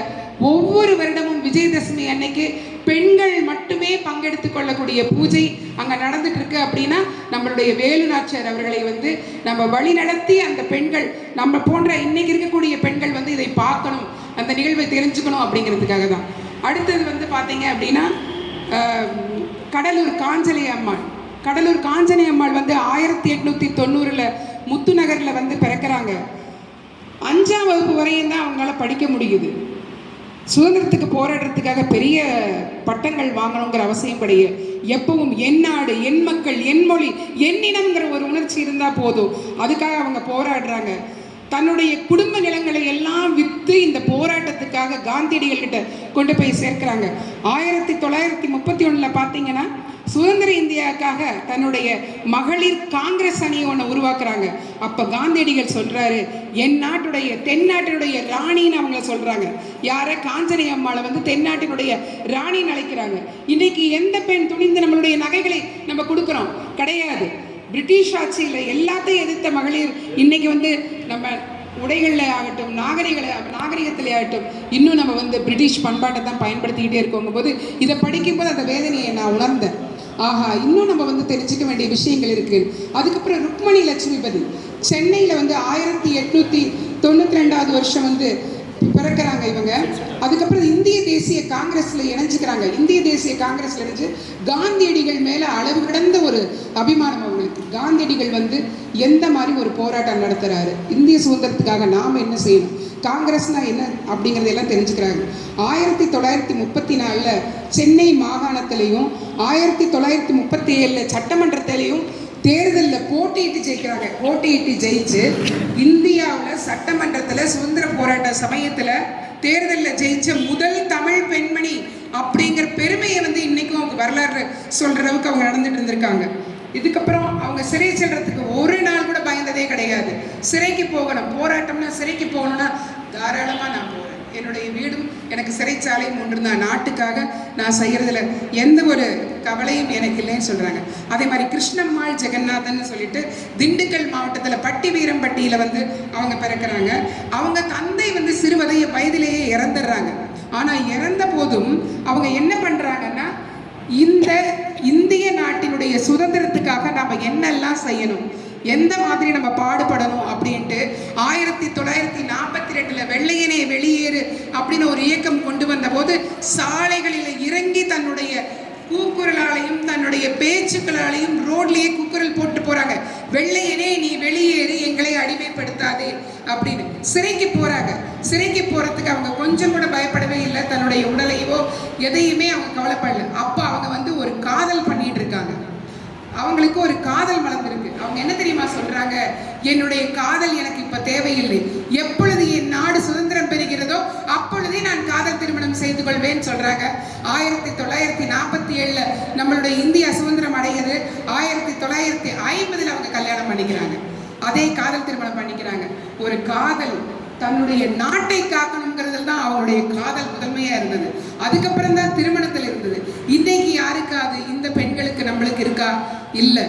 ஒவ்வொரு வருடமும் விஜயதசமி அன்னைக்கு பெண்கள் மட்டுமே பங்கெடுத்து கொள்ளக்கூடிய பூஜை அங்கே நடந்துட்டு இருக்கு. அப்படின்னா நம்மளுடைய வேலு நாச்சியார் அவர்களை வந்து நம்ம வழி நடத்தி அந்த பெண்கள், நம்ம போன்ற இன்னைக்கு இருக்கக்கூடிய பெண்கள் வந்து இதை பார்க்கணும், அந்த நிகழ்வை தெரிஞ்சுக்கணும் அப்படிங்கிறதுக்காக தான். அடுத்தது வந்து பார்த்தீங்க அப்படின்னா கடலூர் காஞ்சனை அம்மாள் வந்து 1890 முத்துநகரில் வந்து பிறக்கிறாங்க. 5ஆம் வகுப்பு வரையும் தான் அவங்களால படிக்க முடியுது. சுதந்திரத்துக்கு போராடுறதுக்காக பெரிய பட்டங்கள் வாங்கணுங்கிற அவசியம் கிடையாது. எப்பவும் என் நாடு, என் மக்கள், என் மொழி, என் இனம்ங்கிற ஒரு உணர்ச்சி இருந்தால் போதும். அதுக்காக அவங்க போராடுறாங்க. தன்னுடைய குடும்ப நிலங்களை எல்லாம் விற்று இந்த போராட்டத்துக்காக காந்தியடிகள்கிட்ட கொண்டு போய் சேர்க்கிறாங்க. 1931 பார்த்தீங்கன்னா சுதந்திர இந்தியாவுக்காக தன்னுடைய மகளிர் காங்கிரஸ் அணியை ஒன்று உருவாக்குறாங்க. அப்போ காந்தியடிகள் சொல்கிறாரு, என் நாட்டுடைய தென்னாட்டினுடைய ராணின்னு அவங்கள சொல்கிறாங்க. யாரை? காஞ்சனை அம்மாளை வந்து தென்னாட்டினுடைய ராணின்னு அழைக்கிறாங்க. இன்றைக்கி எந்த பெண் துணிந்து நம்மளுடைய நகைகளை நம்ம கொடுக்குறோம்? கிடையாது. பிரிட்டிஷ் ஆட்சியில் எல்லாத்தையும் எதிர்த்த மகளிர் இன்றைக்கி வந்து நம்ம உடைகளில் ஆகட்டும், நாகரிகத்தில் ஆகட்டும், இன்னும் நம்ம வந்து பிரிட்டிஷ் பண்பாட்டை தான் பயன்படுத்திக்கிட்டே இருக்கோங்க போது இதை படிக்கும்போது அந்த வேதனையை நான் உணர்ந்தேன். ஆஹா, இன்னும் நம்ம வந்து தெரிஞ்சுக்க வேண்டிய விஷயங்கள் இருக்குது. அதுக்கப்புறம் ருக்மணி லட்சுமிபதி சென்னையில் வந்து 1892 வருஷம் வந்து பிறக்கிறாங்க இவங்க. அதுக்கப்புறம் இந்திய தேசிய காங்கிரஸில் இணைஞ்சிக்கிறாங்க. இந்திய தேசிய காங்கிரஸில் இணைஞ்சு காந்தியடிகள் மேலே அளவு கடந்த ஒரு அபிமானம் அவங்களுக்கு. காந்தியடிகள் வந்து எந்த மாதிரி ஒரு போராட்டம் நடத்துகிறாரு, இந்திய சுதந்திரத்துக்காக நாம் என்ன செய்யணும், காங்கிரஸ்னால் என்ன அப்படிங்கிறதெல்லாம் தெரிஞ்சுக்கிறாங்க. 1934 சென்னை மாகாணத்திலையும் 1937 சட்டமன்றத்திலையும் தேர்தலில் போட்டியிட்டு ஜெயிக்கிறாங்க. போட்டியிட்டு ஜெயிச்சு இந்தியாவில் சட்டமன்றத்தில் சுதந்திர போராட்ட சமயத்தில் தேர்தலில் ஜெயிச்ச முதல் தமிழ் பெண்மணி அப்படிங்கிற பெருமையை வந்து இன்றைக்கும் அவங்க வரலாறு சொல்கிற அளவுக்கு அவங்க நடந்துட்டு இருந்திருக்காங்க. இதுக்கப்புறம் அவங்க சிறை செல்றதுக்கு ஒரு நாள் கூட பயந்ததே கிடையாது. சிறைக்கு போகணும், போராட்டம்னா சிறைக்கு போகணும்னா தாராளமாக நான் போகிறேன். என்னுடைய வீடும் எனக்கு சிறைச்சாலையும் ஒன்று தான். நாட்டுக்காக நான் செய்கிறதுல எந்த ஒரு கவலையும் எனக்கு இல்லைன்னு சொல்கிறாங்க. அதே மாதிரி கிருஷ்ணம்மாள் ஜெகநாதன் சொல்லிட்டு திண்டுக்கல் மாவட்டத்தில் பட்டி வீரம்பட்டியில் வந்து அவங்க பிறக்கிறாங்க. அவங்க தந்தை வந்து சிறு வயதிலேயே இறந்துடுறாங்க. ஆனால் இறந்த போதும் அவங்க என்ன பண்ணுறாங்கன்னா, இந்த இந்திய நாட்டினுடைய சுதந்திரத்துக்காக நம்ம என்னெல்லாம் செய்யணும், எந்த மாதிரி நம்ம பாடுபடணும் அப்படின்ட்டு 1942 வெள்ளையனே வெளியேறு அப்படின்னு ஒரு இயக்கம் கொண்டு வந்த போது சாலைகளில் இறங்கி தன்னுடைய கூக்குரலாலையும் தன்னுடைய பேச்சுக்களாலையும் ரோட்லேயே கூக்குரல் போட்டு போறாங்க. வெள்ளையனே நீ வெளியேறு, எங்களை அடிமைப்படுத்தாதே அப்படின்னு. சிறைக்கு போறாங்க. சிறைக்கு போறதுக்கு அவங்க கொஞ்சம் கூட பயப்படவே இல்லை. தன்னுடைய உடலையோ எதையுமே அவங்க கவலைப்படல. அப்போ அவங்க வந்து ஒரு காதல் பண்ணிட்டு இருக்காங்க. அவங்களுக்கு ஒரு காதல் மலர்ந்திருக்கு. அவங்க என்ன தெரியுமா சொல்றாங்க, என்னுடைய காதல் எனக்கு இப்ப தேவையில்லை, எப்பொழுது என் நாடு சுதந்திரம் பெறுகிறதோ அப்பொழுதே நான் காதல் திருமணம் செய்து கொள்வேன்னு சொல்றாங்க. 1947 நம்மளுடைய இந்தியா சுதந்திரம் அடைகிறது. 1950 அவங்க கல்யாணம் பண்ணிக்கிறாங்க. அதே காதல் திருமணம் பண்ணிக்கிறாங்க. ஒரு காதல் தன்னுடைய நாட்டை காக்கணுங்கிறதுல தான் அவங்களுடைய காதல் முதன்மையா இருந்தது. அதுக்கப்புறம் தான் திருமணத்தில் இருந்தது. இன்னைக்கு யாருக்காது இந்த பெண்களுக்கு நம்மளுக்கு இருக்கா? இல்லை.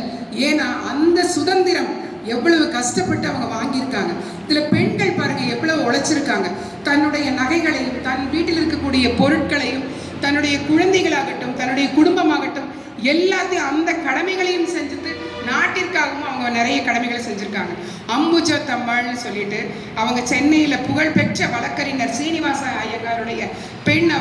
ஏன்னா அந்த சுதந்திரம் எவ்வளவு கஷ்டப்பட்டு அவங்க வாங்கியிருக்காங்க. இதில் பெண்கள் பாருங்க எவ்வளவு உழைச்சிருக்காங்க. தன்னுடைய நகைகளையும் தன் வீட்டில் இருக்கக்கூடிய பொருட்களையும் தன்னுடைய குழந்தைகளாகட்டும் தன்னுடைய குடும்பமாகட்டும் எல்லாத்தையும் அந்த கடமைகளையும் செஞ்சுட்டு நாட்டிற்காகவும் அவங்க நிறைய கடமைகளை செஞ்சுருக்காங்க. அம்புஜத்தம்மாள்னு சொல்லிட்டு அவங்க சென்னையில் புகழ்பெற்ற வழக்கறிஞர் சீனிவாச ஐயங்காருடைய பெண்.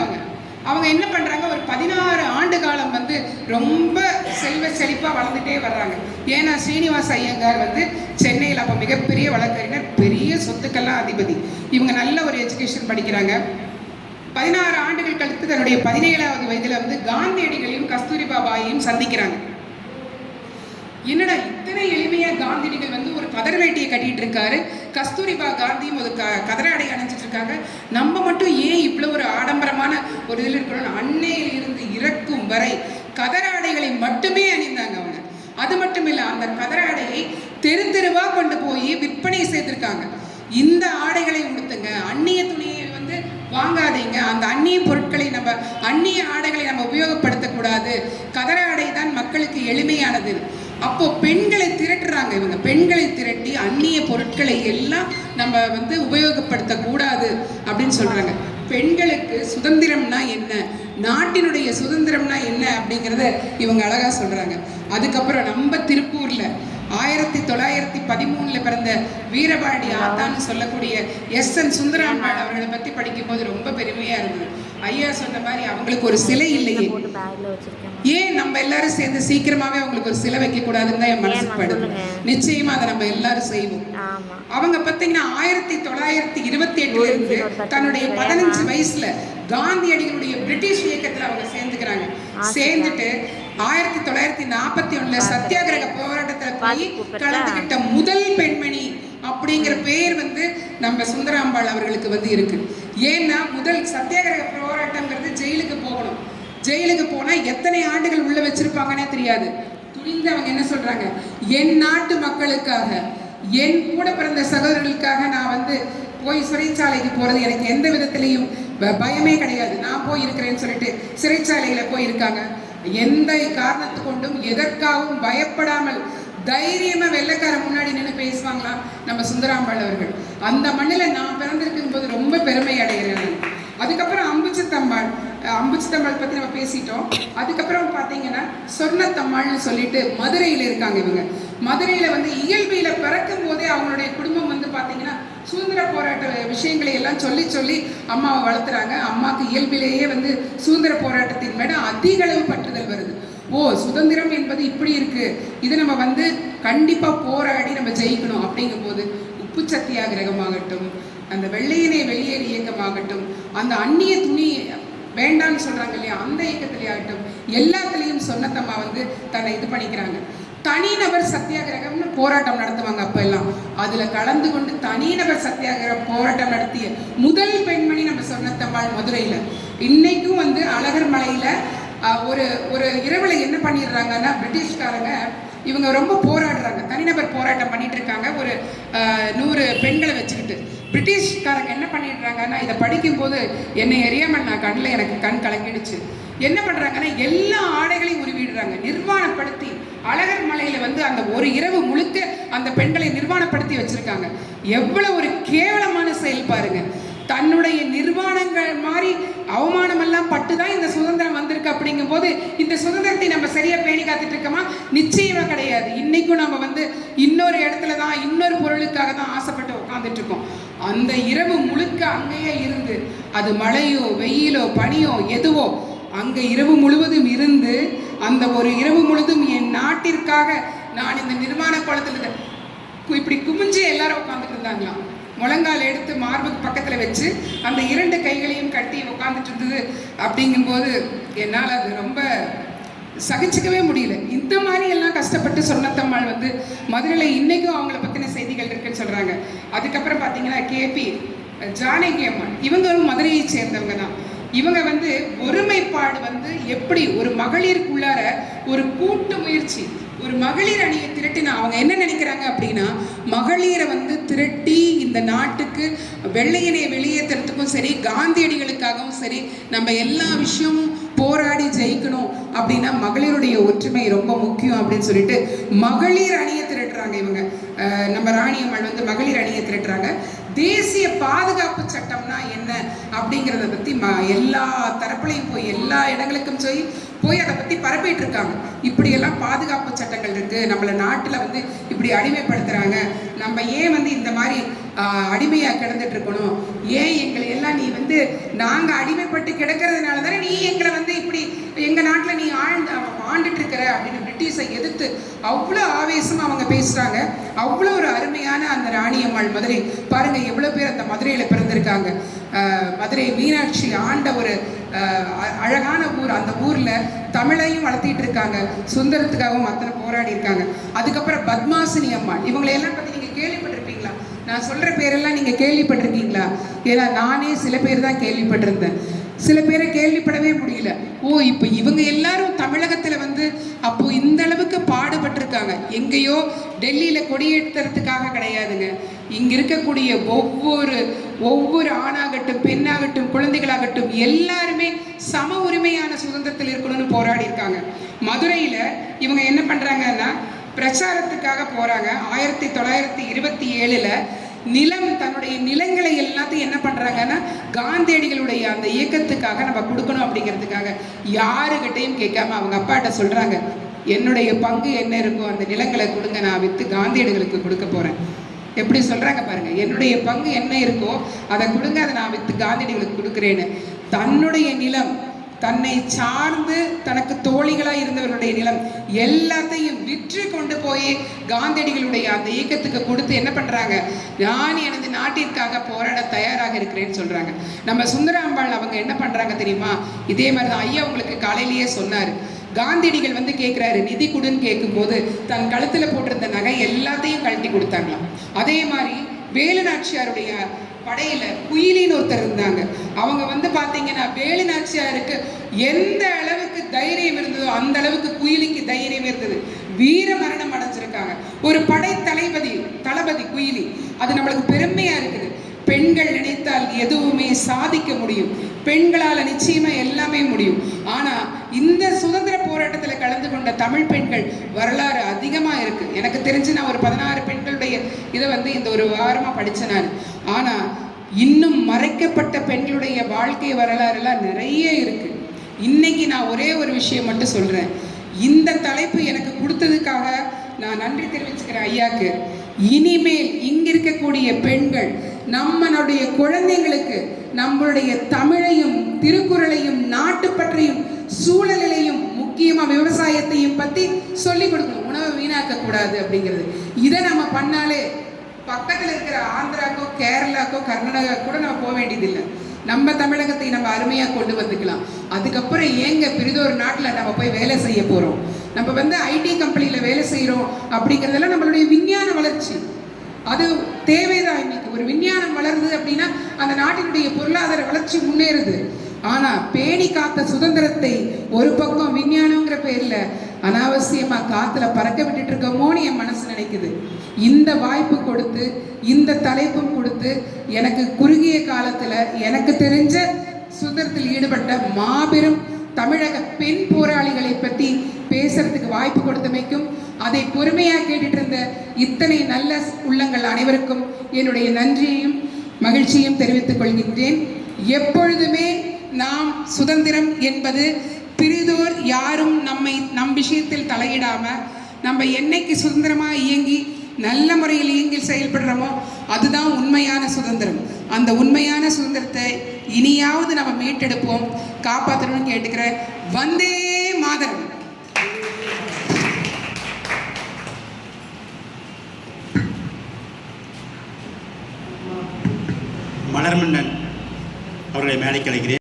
அவங்க என்ன பண்ணுறாங்க, ஒரு 16 ஆண்டு காலம் வந்து ரொம்ப செல்வ செழிப்பாக வளர்ந்துட்டே வர்றாங்க. ஏன்னா ஸ்ரீனிவாச ஐயங்கார் வந்து சென்னையில் அப்போ மிகப்பெரிய வழக்கறிஞர், பெரிய சொத்துக்கெல்லாம் அதிபதி. இவங்க நல்ல ஒரு எஜுகேஷன் படிக்கிறாங்க. 16 ஆண்டுகள் கழித்து தன்னுடைய 17வது வயதில் வந்து காந்தியடிகளையும் கஸ்தூரிபா பாயையும் சந்திக்கிறாங்க. என்னடா இத்தனை எளிமையாக காந்தியடிகள் வந்து ஒரு கதர் வேட்டியை கட்டிட்டு இருக்காரு, கஸ்தூரிபா காந்தியும் ஒரு கதர ஆடை அணிஞ்சிட்டு இருக்காங்க, நம்ம மட்டும் ஏன் இவ்வளோ ஒரு ஆடம்பரமான ஒரு இதில் இருக்கணும்? அன்னையில் இருந்து இறக்கும் வரை கதர ஆடைகளை மட்டுமே அணிந்தாங்க அவங்க. அது மட்டும் இல்லை, அந்த கதர ஆடையை தெரு தெருவாக கொண்டு போய் விற்பனை செய்திருக்காங்க. இந்த ஆடைகளை உடுத்துங்க, அந்நிய துணியை வந்து வாங்காதீங்க, அந்த அந்நிய பொருட்களை நம்ம அந்நிய ஆடைகளை நம்ம உபயோகப்படுத்தக்கூடாது, கதர ஆடை தான் மக்களுக்கு எளிமையானது. அப்போ பெண்களை திரட்டுறாங்க இவங்க. பெண்களை திரட்டி அந்நிய பொருட்களை எல்லாம் நம்ம வந்து உபயோகப்படுத்தக்கூடாது அப்படின்னு சொல்றாங்க. பெண்களுக்கு சுதந்திரம்னா என்ன, நாட்டினுடைய சுதந்திரம்னா என்ன அப்படிங்கிறத இவங்க அழகா சொல்றாங்க. அதுக்கப்புறம் நம்ம திருப்பூர்ல 1913 பிறந்த வீரபாண்டி ஆத்தான்னு சொல்லக்கூடிய SN சுந்தராம்பாள் அவர்களை பற்றி படிக்கும்போது ரொம்ப பெருமையாக இருந்தது. ஐயா சொன்ன மாதிரி அவங்களுக்கு ஒரு சிலை இல்லையே, ஏன் நம்ம எல்லாரும் சேர்ந்து சீக்கிரமாகவே அவங்களுக்கு ஒரு சிலை வைக்கக்கூடாதுன்னு தான் என் மனசுக்கு படுது. நிச்சயமாக அதை நம்ம எல்லாரும் செய்வோம். அவங்க பார்த்தீங்கன்னா 1928 இருந்து தன்னுடைய 15 வயசுல காந்தியடிகளுடைய பிரிட்டிஷ் இயக்கத்தில் அவங்க சேர்ந்துக்கிறாங்க. சேர்ந்துட்டு 1941 சத்தியாகிரக போராட்டத்தில் போய் கலந்துகிட்ட முதல் பெண்மணி அப்படிங்கிற பேர் வந்து நம்ம சுந்தராம்பாள் அவர்களுக்கு வந்து இருக்கு. ஏன்னா முதல் சத்தியாகிரக போராட்டங்கிறது ஜெயிலுக்கு போகணும். ஜெயிலுக்கு போனா எத்தனை ஆண்டுகள் உள்ள வச்சிருப்பாங்கன்னே தெரியாது. துணிந்து அவங்க என்ன சொல்றாங்க, என் நாட்டு மக்களுக்காக, என் கூட பிறந்த சகோதரர்களுக்காக நான் வந்து போய் சிறைச்சாலைக்கு போறது எனக்கு எந்த விதத்திலையும் பயமே கிடையாது, நான் போய் இருக்கிறேன்னு சொல்லிட்டு சிறைச்சாலையில போய் இருக்காங்க. எந்த காரணத்து கொண்டும் எதற்காகவும் பயப்படாமல் தைரியமா வெள்ளைக்கார முன்னாடி நின்று பேசுவாங்களா நம்ம சுந்தராம்பாள் அவர்கள். அந்த மண்ணில் நான் பிறந்திருக்கும் போது ரொம்ப பெருமை அடைகிறேன். அதுக்கப்புறம் அம்புஜத்தம்மாள் பற்றி நம்ம பேசிட்டோம். அதுக்கப்புறம் பார்த்தீங்கன்னா சொர்ணத்தம்மாள்னு சொல்லிட்டு மதுரையில் இருக்காங்க. இவங்க மதுரையில் வந்து இயல்பியில் பிறக்கும் போதே அவங்களுடைய குடும்பம் வந்து பார்த்தீங்கன்னா சுதந்திர போராட்ட விஷயங்களை எல்லாம் சொல்லி சொல்லி அம்மாவை வளர்த்துறாங்க. அம்மாவுக்கு இயல்பிலேயே வந்து சுதந்திர போராட்டத்தின் மேலே அதிக அளவு பற்றுதல் வருது. ஓ, சுதந்திரம் என்பது இப்படி இருக்கு, இது நம்ம வந்து கண்டிப்பாக போராடி நம்ம ஜெயிக்கணும் அப்படிங்கும்போது உப்பு சத்தியாகிரகமாகட்டும், அந்த வெள்ளையனே வெளியேறு இயக்கமாகட்டும், அந்த அந்நிய துணி வேண்டான்னு சொல்றாங்க இல்லையா, அந்த இயக்கத்திலேயாகட்டும், எல்லாத்துலேயும் சொன்னத்தம்மா வந்து தன்னை இது பண்ணிக்கிறாங்க. தனிநபர் சத்தியாகிரகம்னு போராட்டம் நடத்துவாங்க அப்ப எல்லாம். அதுல கலந்து கொண்டு தனிநபர் சத்தியாகிரக போராட்டம் நடத்திய முதல் பெண்மணி நம்ம சொன்னத்தம்மாள் மதுரையில. இன்னைக்கும் வந்து அழகர் மலையில ஒரு இரவுல என்ன பண்ணிடுறாங்கன்னா, பிரிட்டிஷ்காரங்க இவங்க ரொம்ப போராடுறாங்க, தனிநபர் போராட்டம் பண்ணிட்டு இருக்காங்க, ஒரு 100 பெண்களை வச்சுக்கிட்டு. பிரிட்டிஷ்காரங்க என்ன பண்ணிடுறாங்கன்னா, இதை படிக்கும்போது என்னை எரியாமல் நான் கண்ணில் எனக்கு கண் கலங்கிடுச்சு. என்ன பண்ணுறாங்கன்னா, எல்லா ஆடைகளையும் உருவிடுறாங்க, நிர்வாணப்படுத்தி. அழகர் மலையில் வந்து அந்த ஒரு இரவு முழுக்க அந்த பெண்களை நிர்வாணப்படுத்தி வச்சுருக்காங்க. எவ்வளோ ஒரு கேவலமான செயல் பாருங்க. தன்னுடைய நிர்வாணங்கள் மாதிரி அவமானமெல்லாம் பட்டு தான் இந்த சுதந்திரம் வந்திருக்கு. அப்படிங்கும் போது இந்த சுதந்திரத்தை நம்ம சரியா பேணி காத்துட்டு இருக்கோமா? நிச்சயமா கிடையாது. இன்னைக்கும் நம்ம வந்து இன்னொரு இடத்துல தான், இன்னொரு பொருளுக்காக தான் ஆசைப்பட்டு உட்காந்துட்டு இருக்கோம். அந்த இரவு முழுக்க அங்கேயே இருந்து, அது மழையோ வெயிலோ பனியோ எதுவோ, அங்க இரவு முழுவதும் இருந்து, அந்த ஒரு இரவு முழுதும் என் நாட்டிற்காக நான் இந்த நிர்வாண குளத்துல இப்படி குமிஞ்சு எல்லாரும் உட்காந்துட்டு இருந்தாங்களாம். முழங்கால் எடுத்து மார்புக்கு பக்கத்தில் வச்சு அந்த 2 கைகளையும் கட்டி உட்காந்துட்டு இருந்தது. அப்படிங்கும்போது என்னால் அது ரொம்ப சகிச்சுக்கவே முடியல. இந்த மாதிரி எல்லாம் கஷ்டப்பட்டு சொன்னத்தம்மாள் வந்து மதுரையில் இன்னைக்கும் அவங்கள பற்றின செய்திகள் இருக்குன்னு சொல்கிறாங்க. அதுக்கப்புறம் பார்த்தீங்கன்னா KP ஜானகி அம்மாள், இவங்களும் மதுரையை சேர்ந்தவங்க தான். இவங்க வந்து ஒருமைப்பாடு வந்து எப்படி ஒரு மகளிருக்குள்ளார ஒரு கூட்டு முயற்சி, ஒரு மகளிர் அணியை திரட்டினா அவங்க என்ன நினைக்கிறாங்க அப்படின்னா, மகளிரை வந்து திரட்டி இந்த நாட்டுக்கு வெள்ளையனை வெளியேற்றுறதுக்கும் சரி, காந்தியடிகளுக்காகவும் சரி, நம்ம எல்லா விஷயமும் போராடி ஜெயிக்கணும் அப்படின்னா மகளிருடைய ஒற்றுமை ரொம்ப முக்கியம் அப்படின்னு சொல்லிட்டு மகளிர் அணியை திரட்டுறாங்க இவங்க. நம்ம ராணியம்மாள் வந்து மகளிர் அணியை திரட்டுறாங்க. தேசிய பாதுகாப்பு சட்டம்னா என்ன அப்படிங்கிறத பற்றி எல்லா தரப்புலையும் போய் எல்லா இடங்களுக்கும் போய் அதை பற்றி பரப்பிட்டு இருக்காங்க. இப்படியெல்லாம் பாதுகாப்பு சட்டங்கள் இருக்குது, நம்மளை நாட்டில் வந்து இப்படி அடிமைப்படுத்துகிறாங்க, நம்ம ஏன் வந்து இந்த மாதிரி அடிமையாக கிடந்துட்டு இருக்கணும், ஏன் எங்களை எல்லாம் நீ வந்து நாங்கள் அடிமைப்பட்டு கிடக்கிறதுனால தானே நீ எங்களை வந்து இப்படி எங்கள் நாட்டில் நீ ஆண்டுட்டு இருக்கிற அப்படின்னு பிரிட்டிஷை எதிர்த்து அவ்வளோ ஆவேசமாக அவங்க பேசுகிறாங்க. அவ்வளோ ஒரு அருமையான அந்த ராணியம்மாள் மதுரை பாருங்கள், எவ்வளோ பேர் அந்த மதுரையில் பிறந்திருக்காங்க. மதுரை மீனாட்சி ஆண்ட ஒரு அழகான ஊர். அந்த ஊரில் தமிழையும் வளர்த்திட்டு இருக்காங்க, சுதந்திரத்துக்காகவும் அத்தனை போராடி இருக்காங்க. அதுக்கப்புறம் பத்மாசினி அம்மாள், இவங்களையெல்லாம் பற்றி நீங்கள் கேள்விப்பட்டிருப்பீங்களா? நான் சொல்கிற பேரெல்லாம் நீங்கள் கேள்விப்பட்டிருக்கீங்களா? ஏன்னா நானே சில பேர் தான் கேள்விப்பட்டிருந்தேன், சில பேரை கேள்விப்படவே முடியல. இப்போ இவங்க எல்லாரும் தமிழகத்தில் வந்து அப்போ இந்த அளவுக்கு பாடுபட்டிருக்காங்க. எங்கேயோ டெல்லியில் கொடியேற்றுறதுக்காக கிடையாதுங்க. இங்கே இருக்கக்கூடிய ஒவ்வொரு ஆணாகட்டும் பெண்ணாகட்டும் குழந்தைகளாகட்டும் எல்லாருமே சம உரிமையான சுதந்திரத்தில் இருக்கணும்னு போராடி இருக்காங்க. மதுரையில் இவங்க என்ன பண்ணுறாங்கன்னா பிரச்சாரத்துக்காக போகிறாங்க. 1927 நிலம், தன்னுடைய நிலங்களை எல்லாத்தையும் என்ன பண்ணுறாங்கன்னா காந்தியடிகளுடைய அந்த இயக்கத்துக்காக நம்ம கொடுக்கணும் அப்படிங்கிறதுக்காக யாருக்கிட்டையும் கேட்காம அவங்க அப்பாட்ட சொல்கிறாங்க, என்னுடைய பங்கு என்ன இருக்கோ அந்த நிலங்களை கொடுங்க, நான் விற்று காந்தியடிகளுக்கு கொடுக்க போகிறேன். எப்படி சொல்கிறாங்க பாருங்கள், என்னுடைய பங்கு என்ன இருக்கோ அதை கொடுங்க, அதை நான் விற்று காந்தியடிகளுக்கு கொடுக்குறேன்னு. தன்னுடைய நிலம், தன்னை சார்ந்து தனக்கு தோழிகளாக இருந்தவர்களுடைய நிலம் எல்லாத்தையும் விற்று கொண்டு போய் காந்தியடிகளுடைய அந்த இயக்கத்துக்கு கொடுத்து என்ன பண்ணுறாங்க, நான் எனது நாட்டிற்காக போராட தயாராக இருக்கிறேன்னு சொல்கிறாங்க. நம்ம சுந்தராம்பாள் அவங்க என்ன பண்ணுறாங்க தெரியுமா? இதே மாதிரி தான் ஐயா உங்களுக்கு காலையிலேயே சொன்னார். காந்தியடிகள் வந்து கேட்குறாரு, நிதி கொடுன்னு கேட்கும்போது தன் கழுத்தில் போட்டிருந்த நகை எல்லாத்தையும் கழட்டி கொடுத்தாங்களாம். அதே மாதிரி வேலுநாச்சியாருடைய படையில் குயிலின்னு ஒருத்தர் இருந்தாங்க. அவங்க வந்து பார்த்தீங்கன்னா வேலுநாச்சியாருக்கு எந்த அளவுக்கு தைரியம் இருந்ததோ அந்த அளவுக்கு குயிலிக்கு தைரியம் இருந்தது. வீர மரணம் அடைஞ்சிருக்காங்க. ஒரு படை தளபதி குயிலி. அது நம்மளுக்கு பெருமையாக இருக்குது. பெண்கள் நினைத்தால் எதுவுமே சாதிக்க முடியும், பெண்களால் நிச்சயமாக எல்லாமே முடியும். ஆனால் இந்த சுதந்திர போராட்டத்தில் கலந்து கொண்ட தமிழ் பெண்கள் வரலாறு அதிகமாக இருக்குது. எனக்கு தெரிஞ்சு நான் ஒரு 16 பெண்களுடைய இதை வந்து இந்த ஒரு வாரமாக படித்தேன் நான். ஆனால் இன்னும் மறைக்கப்பட்ட பெண்களுடைய வாழ்க்கை வரலாறுலாம் நிறைய இருக்குது. இன்னைக்கு நான் ஒரே ஒரு விஷயம் மட்டும் சொல்கிறேன். இந்த தலைப்பு எனக்கு கொடுத்ததுக்காக நான் நன்றி தெரிவிச்சுக்கிறேன் ஐயாக்கு. இனிமேல் இங்க இருக்கக்கூடிய பெண்கள் நம்மளுடைய குழந்தைங்களுக்கு நம்மளுடைய தமிழையும் திருக்குறளையும் நாட்டுப்பற்றையும் சூழலையும் முக்கியமாக விவசாயத்தையும் பற்றி சொல்லிக் கொடுக்கணும். உணவை வீணாக்க கூடாது அப்படிங்கிறது. இதை நம்ம பண்ணாலே பக்கத்தில் இருக்கிற ஆந்திராக்கோ கேரளாக்கோ கர்நாடகா கூட நம்ம போக வேண்டியதில்லை. நம்ம தமிழகத்தை நம்ம அருமையாக கொண்டு வந்துக்கலாம். அதுக்கப்புறம் ஏங்க பிரிதொரு நாட்டில் நம்ம போய் வேலை செய்ய போகிறோம்? நம்ம வந்து ஐடி கம்பெனியில் வேலை செய்கிறோம் அப்படிங்கிறதெல்லாம் நம்மளுடைய விஞ்ஞான வளர்ச்சி, அது தேவைதான். இன்னைக்கு ஒரு விஞ்ஞானம் வளருது அப்படின்னா அந்த நாட்டினுடைய பொருளாதார வளர்ச்சி முன்னேறுது. ஆனால் பேணி காத்த சுதந்திரத்தை ஒரு பக்கம் விஞ்ஞானங்கிற பேரில் அனாவசியமாக காற்றுல பறக்க விட்டுட்டு இருக்கோமோன்னு என் மனசு நினைக்குது. இந்த வாய்ப்பு கொடுத்து இந்த தலைப்பும் கொடுத்து எனக்கு குறுகிய காலத்தில் எனக்கு தெரிஞ்ச சுதந்திரத்தில் ஈடுபட்ட மாபெரும் தமிழக பெண் போராளிகளை பற்றி பேசுறதுக்கு வாய்ப்பு கொடுத்தமைக்கும் அதை பொறுமையாக கேட்டுட்டு இருந்த இத்தனை நல்ல உள்ளங்கள் அனைவருக்கும் என்னுடைய நன்றியையும் மகிழ்ச்சியும் தெரிவித்துக் கொள்கின்றேன். எப்பொழுதுமே நாம் சுதந்திரம் என்பது பிரிதோர் யாரும் நம் விஷயத்தில் தலையிடாமல் நம்ம என்னைக்கு சுதந்திரமாக இயங்கி நல்ல முறையில் இயங்கி செயல்படுறோமோ அதுதான் உண்மையான சுதந்திரம். அந்த உண்மையான சுதந்திரத்தை இனியாவது நம்ம மீட்டெடுப்போம், காப்பாற்றணும்னு கேட்டுக்கிறேன். வந்தே மாதரம். மலர்மன்னன் அவர்களை மேடைக்கு அழைக்கிறேன்.